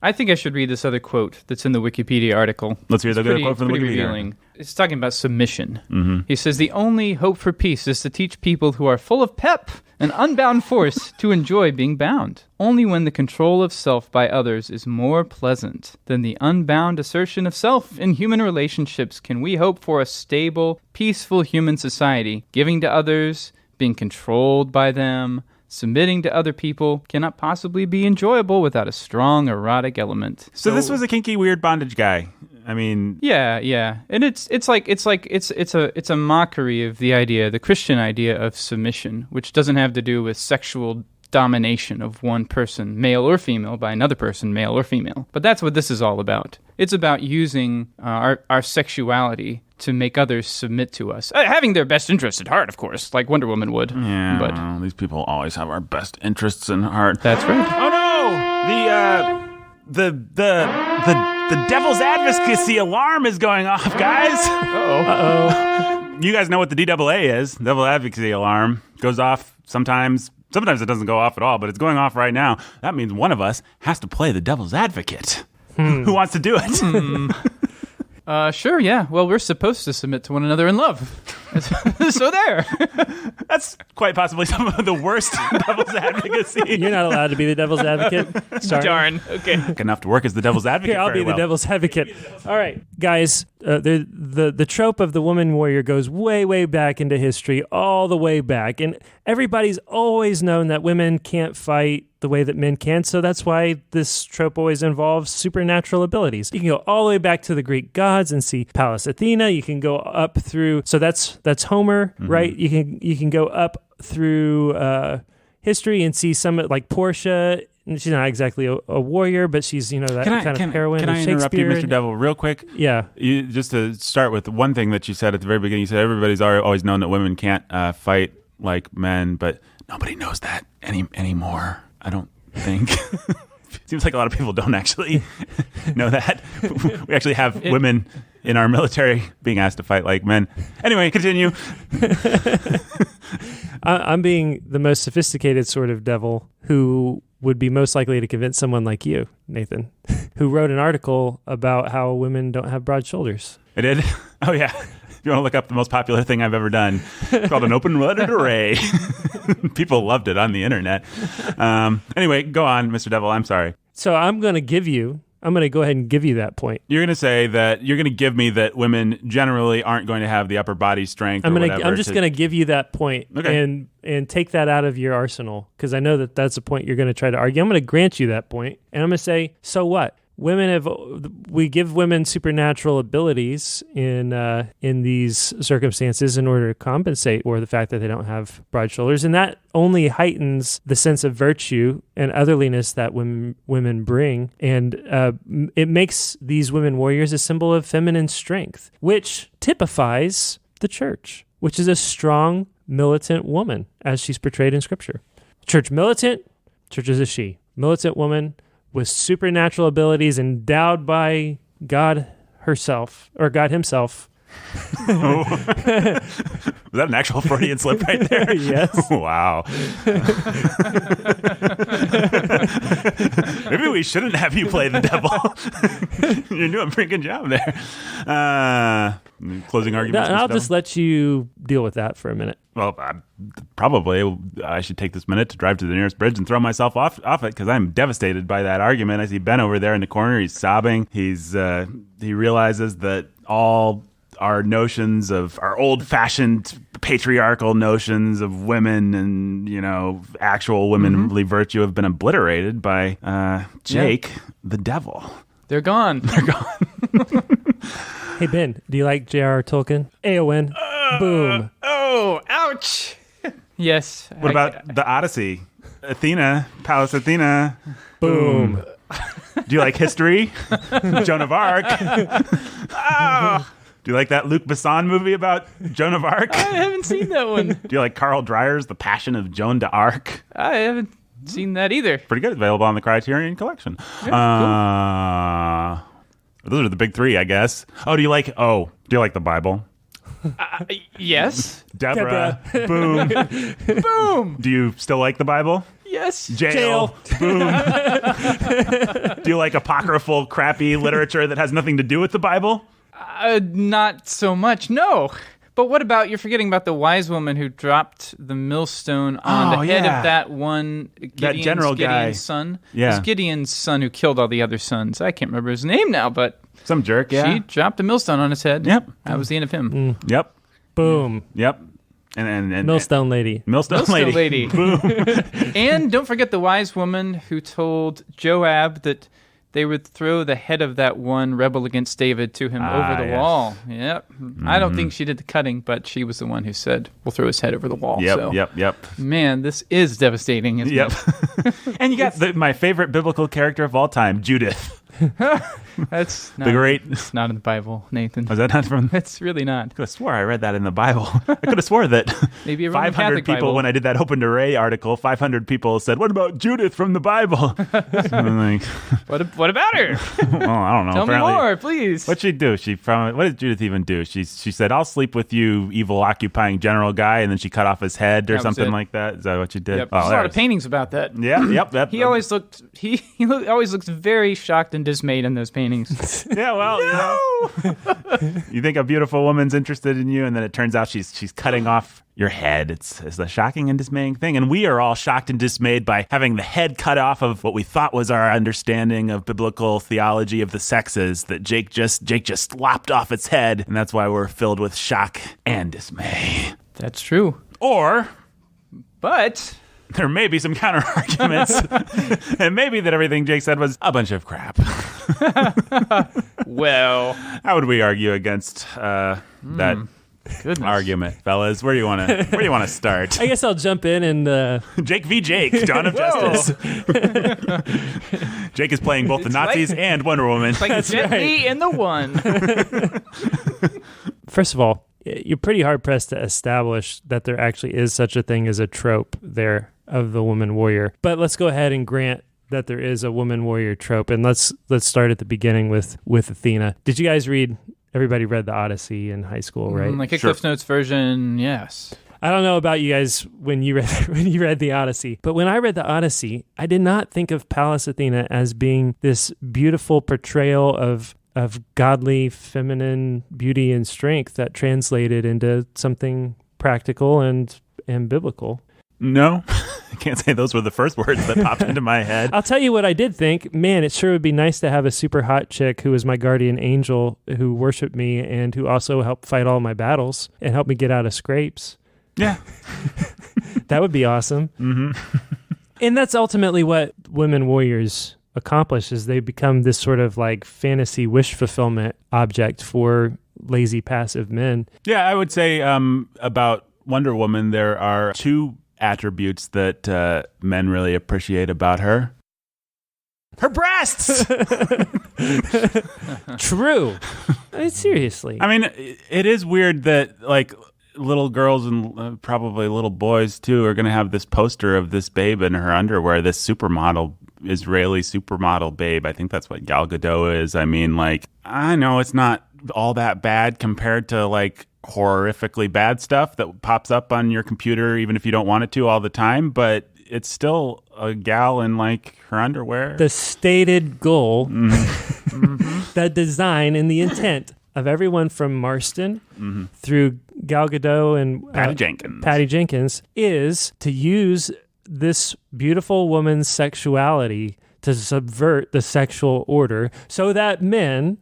I think I should read this other quote that's in the Wikipedia article. Let's hear the quote from the Wikipedia. Revealing. It's talking about submission. Mm-hmm. He says, the only hope for peace is to teach people who are full of pep and unbound force to enjoy being bound. Only when the control of self by others is more pleasant than the unbound assertion of self in human relationships can we hope for a stable, peaceful human society. Giving to others, being controlled by them, submitting to other people cannot possibly be enjoyable without a strong erotic element. So this was a kinky, weird bondage guy. I mean, yeah, and it's a mockery of the Christian idea of submission, which doesn't have to do with sexual domination of one person, male or female, by another person, male or female. But that's what this is all about. It's about using our sexuality to make others submit to us. Having their best interests at heart, of course, like Wonder Woman would. Yeah, but these people always have our best interests in heart. That's right. Oh no! The devil's advocacy alarm is going off, guys. Uh-oh. You guys know what the DAA is. Devil advocacy alarm goes off sometimes. Sometimes it doesn't go off at all, but it's going off right now. That means one of us has to play the devil's advocate. Who wants to do it? Sure, yeah. Well, we're supposed to submit to one another in love. So there. That's quite possibly some of the worst devil's advocacy. You're not allowed to be the devil's advocate. Sorry. Darn. Okay. Enough to work as the devil's advocate. Here, I'll be the devil's advocate. All right, guys. The trope of the woman warrior goes way, way back into history, all the way back. And everybody's always known that women can't fight the way that men can. So that's why this trope always involves supernatural abilities. You can go all the way back to the Greek gods and see Pallas Athena. You can go up through, so that's Homer, right? You can go up through history and see some like Portia she's not exactly a warrior, but she's, that kind of heroine Can of I interrupt you, Shakespeare. Mr. Devil, real quick? Yeah. Just to start with one thing that you said at the very beginning, you said everybody's always known that women can't fight like men, but nobody knows that anymore, I don't think. Seems like a lot of people don't actually know that. We actually have women in our military being asked to fight like men. Anyway, continue. I'm being the most sophisticated sort of devil who would be most likely to convince someone like you, Nathan, who wrote an article about how women don't have broad shoulders. I did? Oh, yeah. If you want to look up the most popular thing I've ever done, it's called an open-blooded array. People loved it on the internet. Anyway, go on, Mr. Devil. I'm sorry. So I'm going to go ahead and give you that point. You're going to say that you're going to give me that women generally aren't going to have the upper body strength. I'm just going to give you that point and take that out of your arsenal, because I know that that's a point you're going to try to argue. I'm going to grant you that point, and I'm going to say, so what? We give women supernatural abilities in these circumstances in order to compensate for the fact that they don't have broad shoulders, and that only heightens the sense of virtue and otherliness that women bring, and it makes these women warriors a symbol of feminine strength, which typifies the church, which is a strong, militant woman, as she's portrayed in Scripture. Church militant, church is a she. Militant woman with supernatural abilities endowed by God herself, or God himself. Was that an actual Freudian slip right there? Yes. Wow. Maybe we shouldn't have you play the devil. You're doing a pretty good job there. Closing arguments. I'll just let you deal with that for a minute. Well, probably I should take this minute to drive to the nearest bridge and throw myself off it, because I'm devastated by that argument. I see Ben over there in the corner. He's sobbing. He realizes that all our notions of our old-fashioned patriarchal notions of women and, actual womanly virtue have been obliterated by Jake, the devil. They're gone. They're gone. Hey, Ben, do you like J.R.R. Tolkien? Aowen. Boom. Oh, ouch. Yes. What about the Odyssey? Athena, Pallas Athena. Boom. Do you like history? Joan of Arc. Oh. Do you like that Luc Besson movie about Joan of Arc? I haven't seen that one. Do you like Carl Dreyer's The Passion of Joan d'Arc? I haven't seen that either. Pretty good. Available on the Criterion Collection. Yeah, cool. Those are the big three, I guess. Do you like the Bible? Yes. Deborah. Boom. Boom. Do you still like the Bible? Yes. Jail. Boom. Do you like apocryphal, crappy literature that has nothing to do with the Bible? Not so much, no. But what about, you're forgetting about the wise woman who dropped the millstone on the head of that one Gideon's son? Yeah. It was Gideon's son who killed all the other sons. I can't remember his name now, but some jerk, yeah. She dropped a millstone on his head. Yep. That was the end of him. Yep. Boom. Yep. And Millstone Lady. Millstone Lady. Boom. And don't forget the wise woman who told Joab that they would throw the head of that one rebel against David to him over the wall. Yep. Mm-hmm. I don't think she did the cutting, but she was the one who said, we'll throw his head over the wall. Yep. Man, this is devastating, isn't it? And you got my favorite biblical character of all time, Judith. That's not, the great. It's not in the Bible, Nathan. Was that not from? It's really not. I could have swore I read that in the Bible. I could have swore that maybe a Roman 500 Catholic people Bible. When I did that open array article, 500 people said, "What about Judith from the Bible?" So I'm like, what about her? Well, I don't know. Tell me more, please. What'd she do? What did Judith even do? She said, "I'll sleep with you, evil occupying general guy," and then she cut off his head or something like that. Is that what she did? Yep. There's a lot of paintings about that. Yeah. Yep. He always looked very shocked and dismayed in those paintings. Yeah, well, you think a beautiful woman's interested in you, and then it turns out she's cutting off your head. It's a shocking and dismaying thing, and we are all shocked and dismayed by having the head cut off of what we thought was our understanding of biblical theology of the sexes. That Jake just lopped off its head, and that's why we're filled with shock and dismay. That's true. But there may be some counter arguments, and maybe that everything Jake said was a bunch of crap. Well, how would we argue against that Goodness. argument, fellas. Where do you want to start? I guess I'll jump in and Jake v. Jake, Dawn of Justice. Jake is playing both the Nazis and Wonder Woman. It's like Jet Li in the one. First of all, you're pretty hard-pressed to establish that there actually is such a thing as a trope there of the woman warrior. But let's go ahead and grant that there is a woman warrior trope, and let's start at the beginning with Athena. Did you guys read? Everybody read the Odyssey in high school, right? Like a Cliff Notes version, yes. I don't know about you guys when you read the Odyssey, but when I read the Odyssey, I did not think of Pallas Athena as being this beautiful portrayal of godly feminine beauty and strength that translated into something practical and biblical. No, I can't say those were the first words that popped into my head. I'll tell you what I did think. Man, it sure would be nice to have a super hot chick who was my guardian angel, who worshiped me and who also helped fight all my battles and helped me get out of scrapes. Yeah. That would be awesome. Mm-hmm. And that's ultimately what women warriors accomplish, is they become this sort of like fantasy wish fulfillment object for lazy, passive men. Yeah, I would say about Wonder Woman, there are two attributes that men really appreciate about her. Her breasts! True. I mean, seriously. I mean, it is weird that, like, little girls and probably little boys, too, are going to have this poster of this babe in her underwear, this supermodel, Israeli supermodel babe. I think that's what Gal Gadot is. I mean, like, I know it's not all that bad compared to, like, horrifically bad stuff that pops up on your computer even if you don't want it to all the time, but it's still a gal in like her underwear. The stated goal, the design and the intent of everyone from Marston through Gal Gadot and Patty Jenkins is to use this beautiful woman's sexuality to subvert the sexual order so that men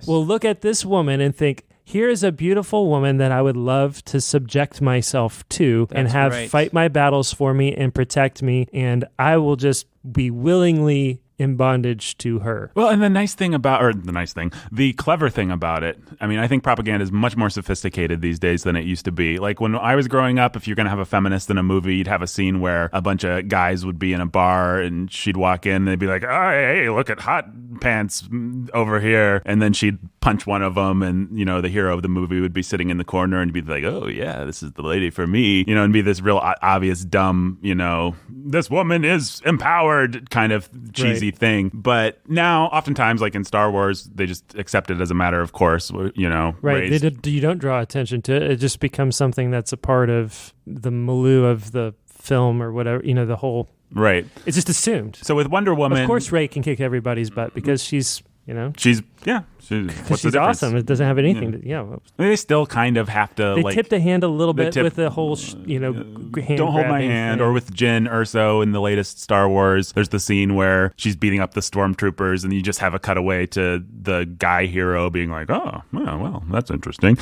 will look at this woman and think, here is a beautiful woman that I would love to subject myself to and have fight my battles for me and protect me, and I will just be willingly in bondage to her. Well, and the clever thing about it, I mean, I think propaganda is much more sophisticated these days than it used to be. Like when I was growing up, if you're going to have a feminist in a movie, you'd have a scene where a bunch of guys would be in a bar and she'd walk in and they'd be like, oh, hey, look at hot pants over here. And then she'd punch one of them and, you know, the hero of the movie would be sitting in the corner and be like, oh, yeah, this is the lady for me, you know, and be this real obvious dumb, you know, this woman is empowered kind of cheesy thing. But now oftentimes, like in Star Wars, they just accept it as a matter of course, you know. Right. You don't draw attention to it. It just becomes something that's a part of the milieu of the film or whatever, you know, the whole. Right. It's just assumed. So with Wonder Woman. Of course, Rey can kick everybody's butt because she's, you know. She's awesome. It doesn't have anything to, They still kind of have to, they tip the hand a little bit with the whole, hand don't hold my hand. Or with Jyn Erso in the latest Star Wars, there's the scene where she's beating up the stormtroopers and you just have a cutaway to the guy hero being like, oh, well, that's interesting.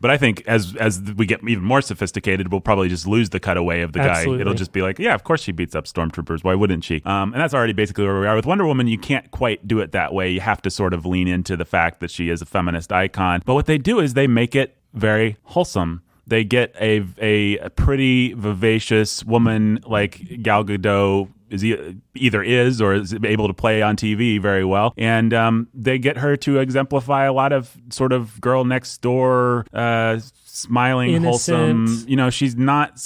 But I think as we get even more sophisticated, we'll probably just lose the cutaway of the guy. It'll just be like, yeah, of course she beats up stormtroopers. Why wouldn't she? And that's already basically where we are. With Wonder Woman, you can't quite do it that way. You have to sort of lean into the fact that she is a feminist icon. But what they do is they make it very wholesome. They get a pretty vivacious woman like Gal Gadot either is or is able to play on TV very well. And they get her to exemplify a lot of sort of girl next door, smiling, innocent, wholesome. You know, she's not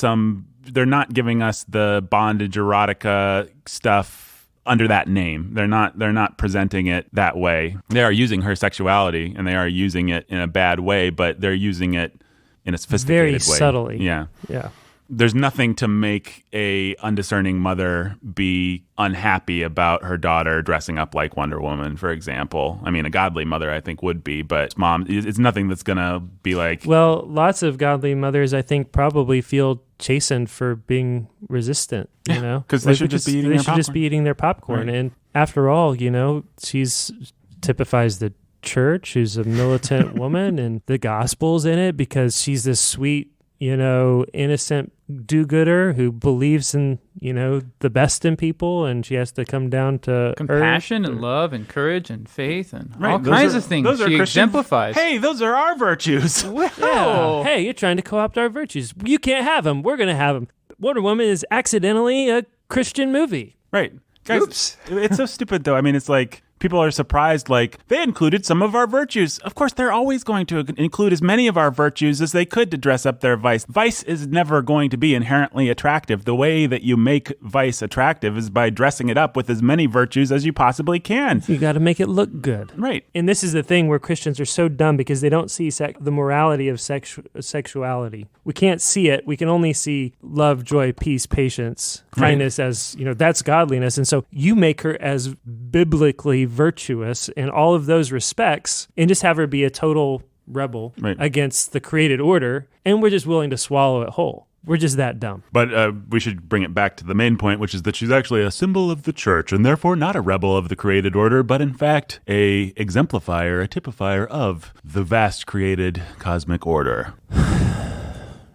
they're not giving us the bondage erotica stuff under that name. They're not presenting it that way. They are using her sexuality and they are using it in a bad way, but they're using it in a sophisticated way. Very subtly. Yeah. Yeah. There's nothing to make a undiscerning mother be unhappy about her daughter dressing up like Wonder Woman, for example. I mean, a godly mother, I think, would be, but mom, it's nothing that's going to be like... Well, lots of godly mothers, I think, probably feel chastened for being resistant, you know? Because they should just be eating their popcorn. Right. And after all, you know, she's typifies the church, who's a militant woman, and the gospel's in it because she's this sweet, innocent do-gooder who believes in, the best in people, and she has to come down to compassion earth. And love and courage and faith and right. all kinds of things she exemplifies. Hey, those are our virtues. Yeah. Hey, you're trying to co-opt our virtues. You can't have them. We're going to have them. Wonder Woman is accidentally a Christian movie. Right. Guys, Oops. It's so stupid, though. I mean, it's like people are surprised, like, they included some of our virtues. Of course, they're always going to include as many of our virtues as they could to dress up their vice. Vice is never going to be inherently attractive. The way that you make vice attractive is by dressing it up with as many virtues as you possibly can. You got to make it look good. Right. And this is the thing where Christians are so dumb because they don't see the morality of sexuality. We can't see it. We can only see love, joy, peace, patience, kindness as, that's godliness. And so you make her as biblically virtuous in all of those respects and just have her be a total rebel against the created order, and we're just willing to swallow it whole. We're just that dumb. But we should bring it back to the main point, which is that she's actually a symbol of the church and therefore not a rebel of the created order, but in fact a exemplifier, a typifier of the vast created cosmic order.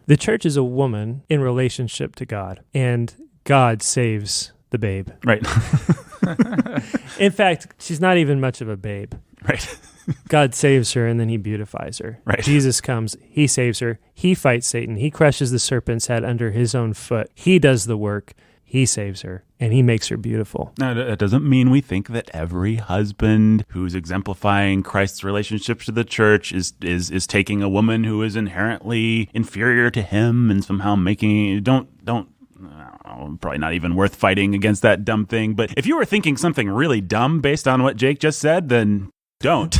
The church is a woman in relationship to God, and God saves the babe. Right. In fact, she's not even much of a babe. Right. God saves her, and then he beautifies her. Right. Jesus comes, he saves her, he fights Satan, he crushes the serpent's head under his own foot. He does the work, he saves her, and he makes her beautiful. Now, that doesn't mean we think that every husband who's exemplifying Christ's relationship to the church is taking a woman who is inherently inferior to him and somehow making... Probably not even worth fighting against that dumb thing. But if you were thinking something really dumb based on what Jake just said, then don't.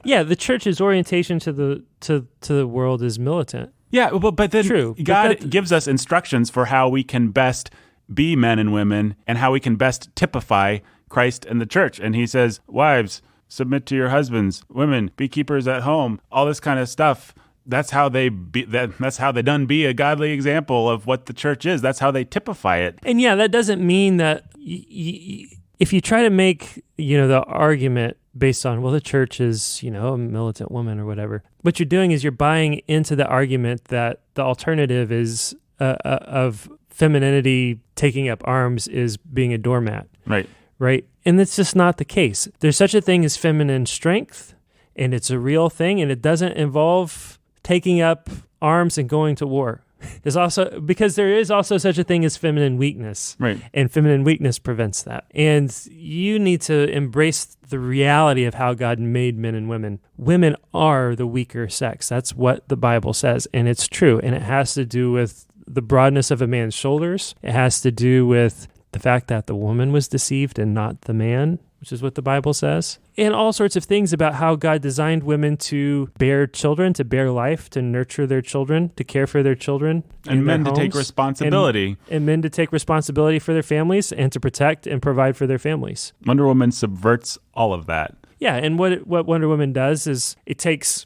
Yeah, the church's orientation to the world is militant. Yeah, but then True, God gives us instructions for how we can best be men and women and how we can best typify Christ and the church. And he says, wives, submit to your husbands. Women, be keepers at home. All this kind of stuff. That's how they done be a godly example of what the church is. That's how they typify it. And yeah, that doesn't mean that if you try to make, the argument based on, well, the church is, a militant woman or whatever, what you're doing is you're buying into the argument that the alternative is of femininity taking up arms is being a doormat. Right. Right. And that's just not the case. There's such a thing as feminine strength, and it's a real thing, and it doesn't involve taking up arms and going to war. There's also, because there is also such a thing as feminine weakness. Right. And feminine weakness prevents that. And you need to embrace the reality of how God made men and women. Women are the weaker sex. That's what the Bible says. And it's true. And it has to do with the broadness of a man's shoulders. It has to do with the fact that the woman was deceived and not the man, which is what the Bible says. And all sorts of things about how God designed women to bear children, to bear life, to nurture their children, to care for their children. And men to take responsibility. And men to take responsibility for their families and to protect and provide for their families. Wonder Woman subverts all of that. Yeah, and what Wonder Woman does is it takes,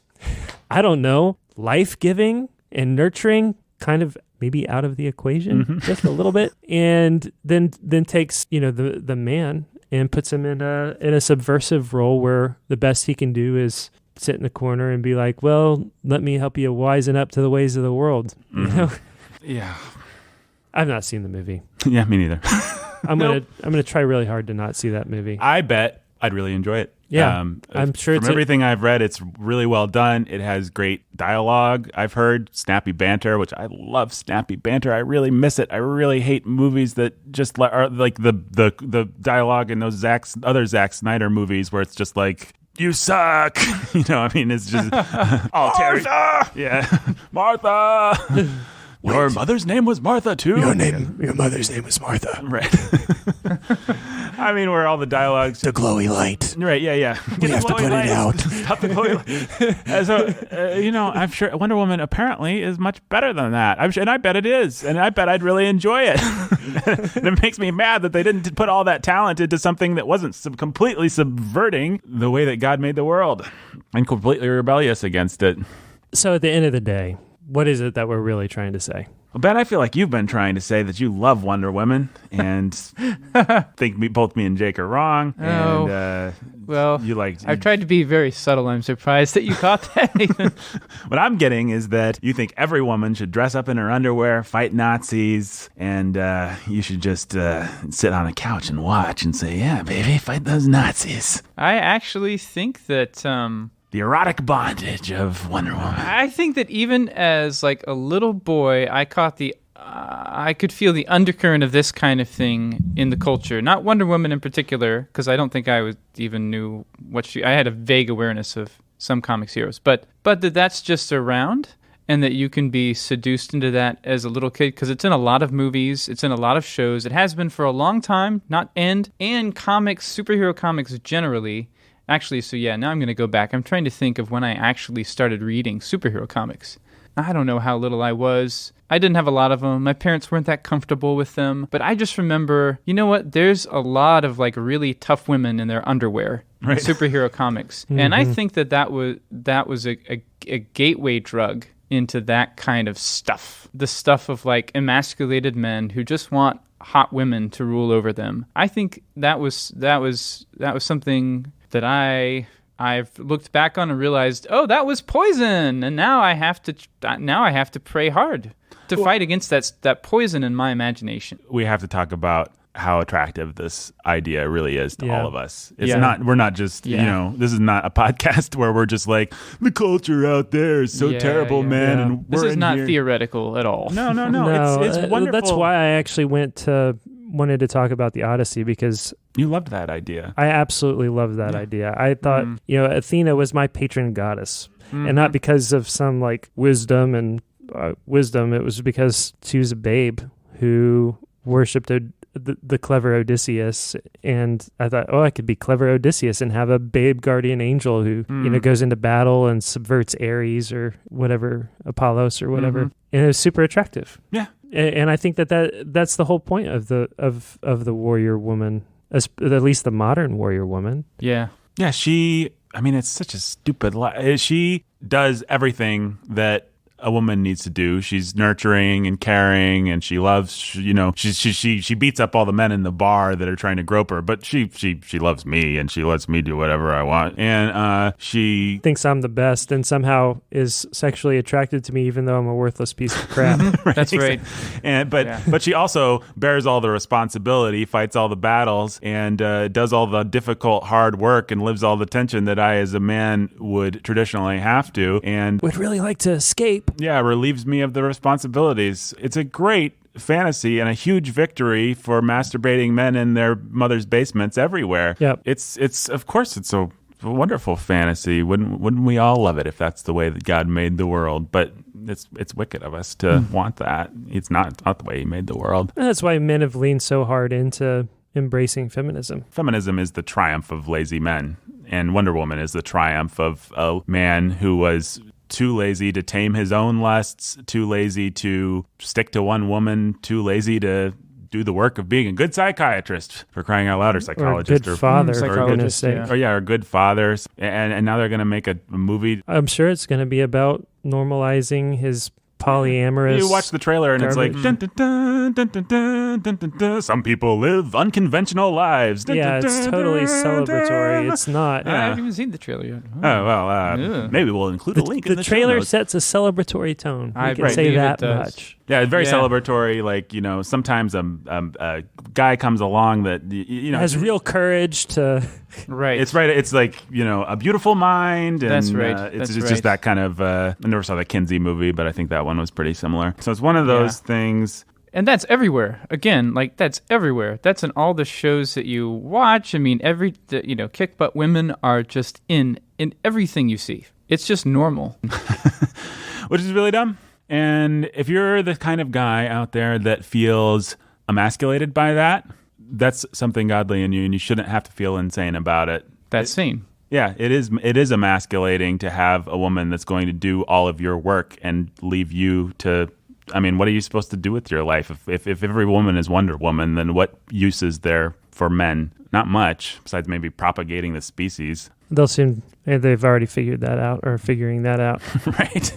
life-giving and nurturing kind of maybe out of the equation just a little bit, and then takes, the man and puts him in a subversive role where the best he can do is sit in the corner and be like, well, let me help you wisen up to the ways of the world. Yeah. I've not seen the movie. Yeah, me neither. I'm gonna try really hard to not see that movie. I bet I'd really enjoy it. Yeah, I'm sure. From everything I've read, it's really well done. It has great dialogue. I've heard snappy banter, which I love. Snappy banter. I really miss it. I really hate movies that just are like the dialogue in those other Zack Snyder movies where it's just like, you suck. It's just Martha. Yeah, Martha. Your mother's name was Martha, too? Your mother's name was Martha. Right. Where all the dialogues... The glowy light. Right, yeah. We have to put it out. Stop the glowy light. I'm sure Wonder Woman apparently is much better than that. And I bet it is. And I bet I'd really enjoy it. And it makes me mad that they didn't put all that talent into something that wasn't completely subverting the way that God made the world and completely rebellious against it. So at the end of the day, what is it that we're really trying to say? Well, Ben, I feel like you've been trying to say that you love Wonder Woman and think both me and Jake are wrong. Oh, and, well, I've tried to be very subtle. I'm surprised that you caught that, Nathan. What I'm getting is that you think every woman should dress up in her underwear, fight Nazis, and you should just sit on a couch and watch and say, yeah, baby, fight those Nazis. I actually think that... the erotic bondage of Wonder Woman. I think that even as like a little boy, I caught I could feel the undercurrent of this kind of thing in the culture. Not Wonder Woman in particular, because I don't think I even knew I had a vague awareness of some comics heroes, but that's just around, and that you can be seduced into that as a little kid, because it's in a lot of movies, it's in a lot of shows. It has been for a long time, and comics, superhero comics generally. Actually, so yeah, now I'm going to go back. I'm trying to think of when I actually started reading superhero comics. I don't know how little I was. I didn't have a lot of them. My parents weren't that comfortable with them. But I just remember, you know what? There's a lot of like really tough women in their underwear in superhero comics. Mm-hmm. And I think that was a gateway drug into that kind of stuff. The stuff of like emasculated men who just want hot women to rule over them. I think that was something that I've looked back on and realized, oh, that was poison, and now I have to pray hard to fight against that poison in my imagination. We have to talk about how attractive this idea really is to all of us. It's not. We're not just this is not a podcast where we're just like the culture out there is so terrible, man. And this is not theoretical at all. No. It's wonderful. That's why I actually wanted to talk about the Odyssey, because you loved that idea. I absolutely loved that idea. I thought, Athena was my patron goddess, and not because of some like wisdom. It was because she was a babe who worshipped the clever Odysseus, and I thought, I could be clever Odysseus and have a babe guardian angel who goes into battle and subverts Ares or whatever, Apollos or whatever, and it was super attractive. Yeah. And I think that's the whole point of the warrior woman, at least the modern warrior woman. Yeah. Yeah, it's such a stupid lie. She does everything that a woman needs to do. She's nurturing and caring, and she loves, she beats up all the men in the bar that are trying to grope her, but she loves me, and she lets me do whatever I want. And she thinks I'm the best and somehow is sexually attracted to me even though I'm a worthless piece of crap. That's right. But she also bears all the responsibility, fights all the battles, and does all the difficult hard work and lives all the tension that I as a man would traditionally have to, and would really like to escape. Yeah, relieves me of the responsibilities. It's a great fantasy and a huge victory for masturbating men in their mother's basements everywhere. Yep. It's of course it's a wonderful fantasy. Wouldn't we all love it if that's the way that God made the world? But it's wicked of us to want that. It's not the way He made the world. And that's why men have leaned so hard into embracing feminism. Feminism is the triumph of lazy men, and Wonder Woman is the triumph of a man who was too lazy to tame his own lusts, too lazy to stick to one woman, too lazy to do the work of being a good psychiatrist, for crying out loud, or psychologist, or good father, psychologist, good fathers. And now they're going to make a movie. I'm sure it's going to be about normalizing his polyamorous. You watch the trailer and garbage. It's like, dun, dun, dun, dun, dun, dun, dun, dun. Some people live unconventional lives. Dun, yeah, dun, it's dun, totally dun, celebratory. dun. It's not. I haven't even seen the trailer yet. Oh, well, maybe we'll include a link in the trailer show notes. Sets a celebratory tone. I can say that much. Yeah, it's very celebratory. Like, sometimes a guy comes along that, has real courage to... Right. It's right. It's like, a beautiful mind. And, that's right. It's just that kind of... I never saw the Kinsey movie, but I think that one was pretty similar. So it's one of those things... And that's everywhere. Again, that's everywhere. That's in all the shows that you watch. I mean, kick butt women are just in everything you see. It's just normal. Which is really dumb. And if you're the kind of guy out there that feels emasculated by that, that's something godly in you, and you shouldn't have to feel insane about it. That's sane. Yeah, it is emasculating to have a woman that's going to do all of your work and leave you to... I mean, what are you supposed to do with your life? If every woman is Wonder Woman, then what use is there for men? Not much, besides maybe propagating the species. They've already figured that out, or figuring that out. Right.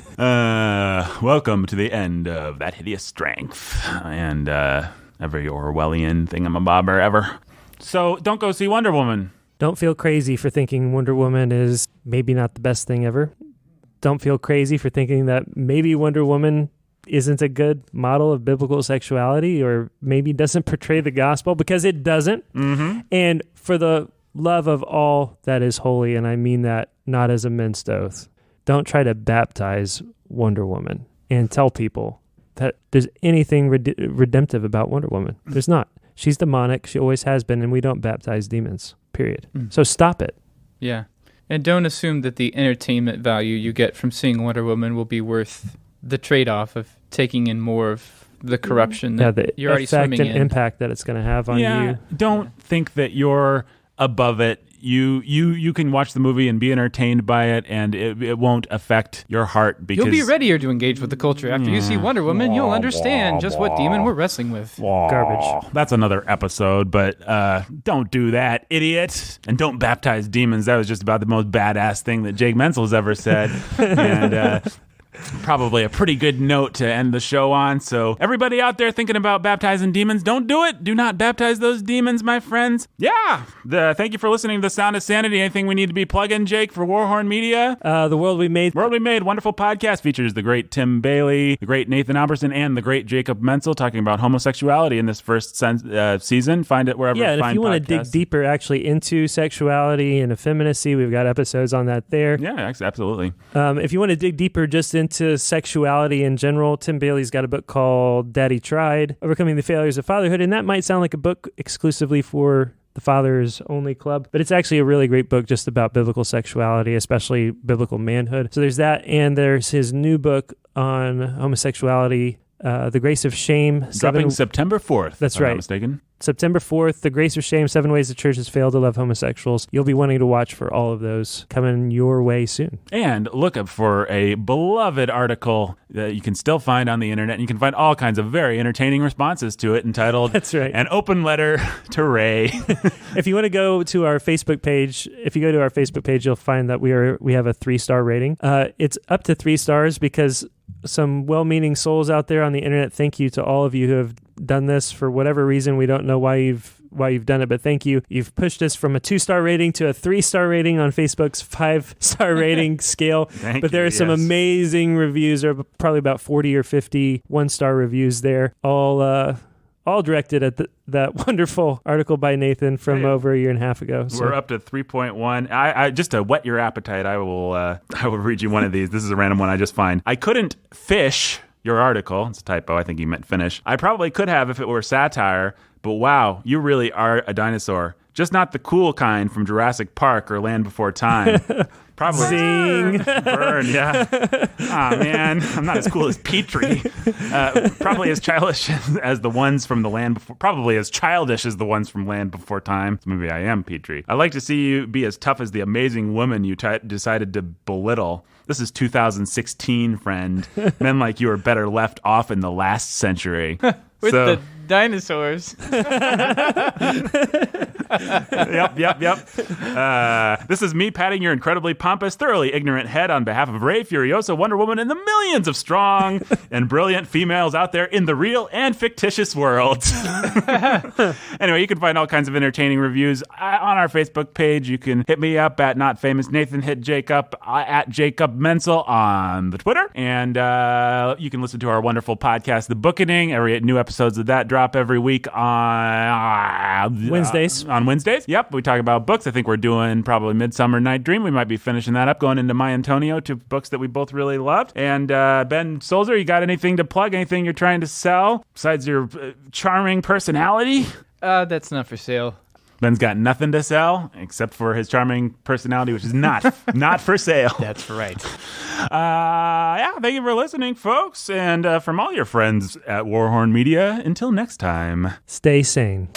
Welcome to the end of That Hideous Strength and every Orwellian thingamabobber ever. So don't go see Wonder Woman. Don't feel crazy for thinking Wonder Woman is maybe not the best thing ever. Don't feel crazy for thinking that maybe Wonder Woman isn't a good model of biblical sexuality, or maybe doesn't portray the gospel, because it doesn't. Mm-hmm. And for the love of all that is holy, and I mean that not as a minced oath, don't try to baptize Wonder Woman and tell people that there's anything redemptive about Wonder Woman. There's not. She's demonic. She always has been, and we don't baptize demons, period. So stop it. Yeah. And don't assume that the entertainment value you get from seeing Wonder Woman will be worth the trade-off of taking in more of the corruption that you're already swimming in. The effect and impact that it's going to have on you. Don't think that you're above it. You can watch the movie and be entertained by it, and it won't affect your heart, because you'll be readier to engage with the culture after you see Wonder Woman. You'll understand just what demon we're wrestling with. Garbage. That's another episode, but don't do that, idiot. And don't baptize demons. That was just about the most badass thing that Jake Menzel's ever said. And probably a pretty good note to end the show on. So everybody out there thinking about baptizing demons, don't do it. Do not baptize those demons, my friends. Yeah. Thank you for listening to The Sound of Sanity. Anything we need to be plugging, Jake, for Warhorn Media? The World We Made. World We Made, wonderful podcast, features the great Tim Bailey, the great Nathan Alberson, and the great Jacob Menzel talking about homosexuality in this first season. Find it wherever and find if you want to podcasts. dig deeper actually into sexuality and effeminacy, we've got episodes on that there. Yeah, absolutely. If you want to dig deeper just into sexuality in general, Tim Bailey's got a book called Daddy Tried, Overcoming the Failures of Fatherhood, and that might sound like a book exclusively for the Fathers Only Club, but it's actually a really great book just about biblical sexuality, especially biblical manhood. So there's that, and there's his new book on homosexuality, The Grace of Shame. Dropping September 4th. That's if I'm right. not mistaken. September 4th, The Grace of Shame, 7 Ways the Church has Failed to Love Homosexuals. You'll be wanting to watch for all of those coming your way soon. And look up for a beloved article that you can still find on the internet. And you can find all kinds of very entertaining responses to it entitled That's right. An Open Letter to Ray. If you want to go to our Facebook page, you'll find that we have a 3-star rating. It's up to 3 stars because some well-meaning souls out there on the internet, thank you to all of you who have done this for whatever reason. We don't know why you've done it, but thank you. You've pushed us from a 2-star rating to a 3-star rating on Facebook's 5-star rating scale. But there are some amazing reviews. There are probably about 40 or 50 1-star reviews there, all directed at that wonderful article by Nathan from over a year and a half ago. So. We're up to 3.1. I just to whet your appetite, I will read you one of these. This is a random one I just find. I couldn't fish your article. It's a typo. I think you meant finish. I probably could have if it were satire, but wow, you really are a dinosaur. Just not the cool kind from Jurassic Park or Land Before Time. Probably. Zing. Burn, yeah. Aw, man. I'm not as cool as Petrie. Probably as childish as the ones from the Land Before... Probably as childish as the ones from Land Before Time. So maybe I am Petrie. I'd like to see you be as tough as the amazing woman you decided to belittle. This is 2016, friend. Men like you are better left off in the last century. With the dinosaurs. Yep. This is me patting your incredibly pompous, thoroughly ignorant head on behalf of Ray, Furiosa, Wonder Woman, and the millions of strong and brilliant females out there in the real and fictitious world. Anyway, you can find all kinds of entertaining reviews on our Facebook page. You can hit me up at Not Famous Nathan, hit Jake up at Jacob Menzel on the Twitter. And you can listen to our wonderful podcast, The Bookening. Every new episodes of that drop every week on Wednesdays. On Wednesdays. Yep, we talk about books. I think we're doing probably Midsummer Night Dream. We might be finishing that up, going into My Antonio, 2 books that we both really loved. And Ben Solzer, you got anything to plug? Anything you're trying to sell besides your charming personality? That's not for sale. Ben's got nothing to sell except for his charming personality, which is not for sale. That's right. Thank you for listening, folks. And from all your friends at Warhorn Media, until next time. Stay sane.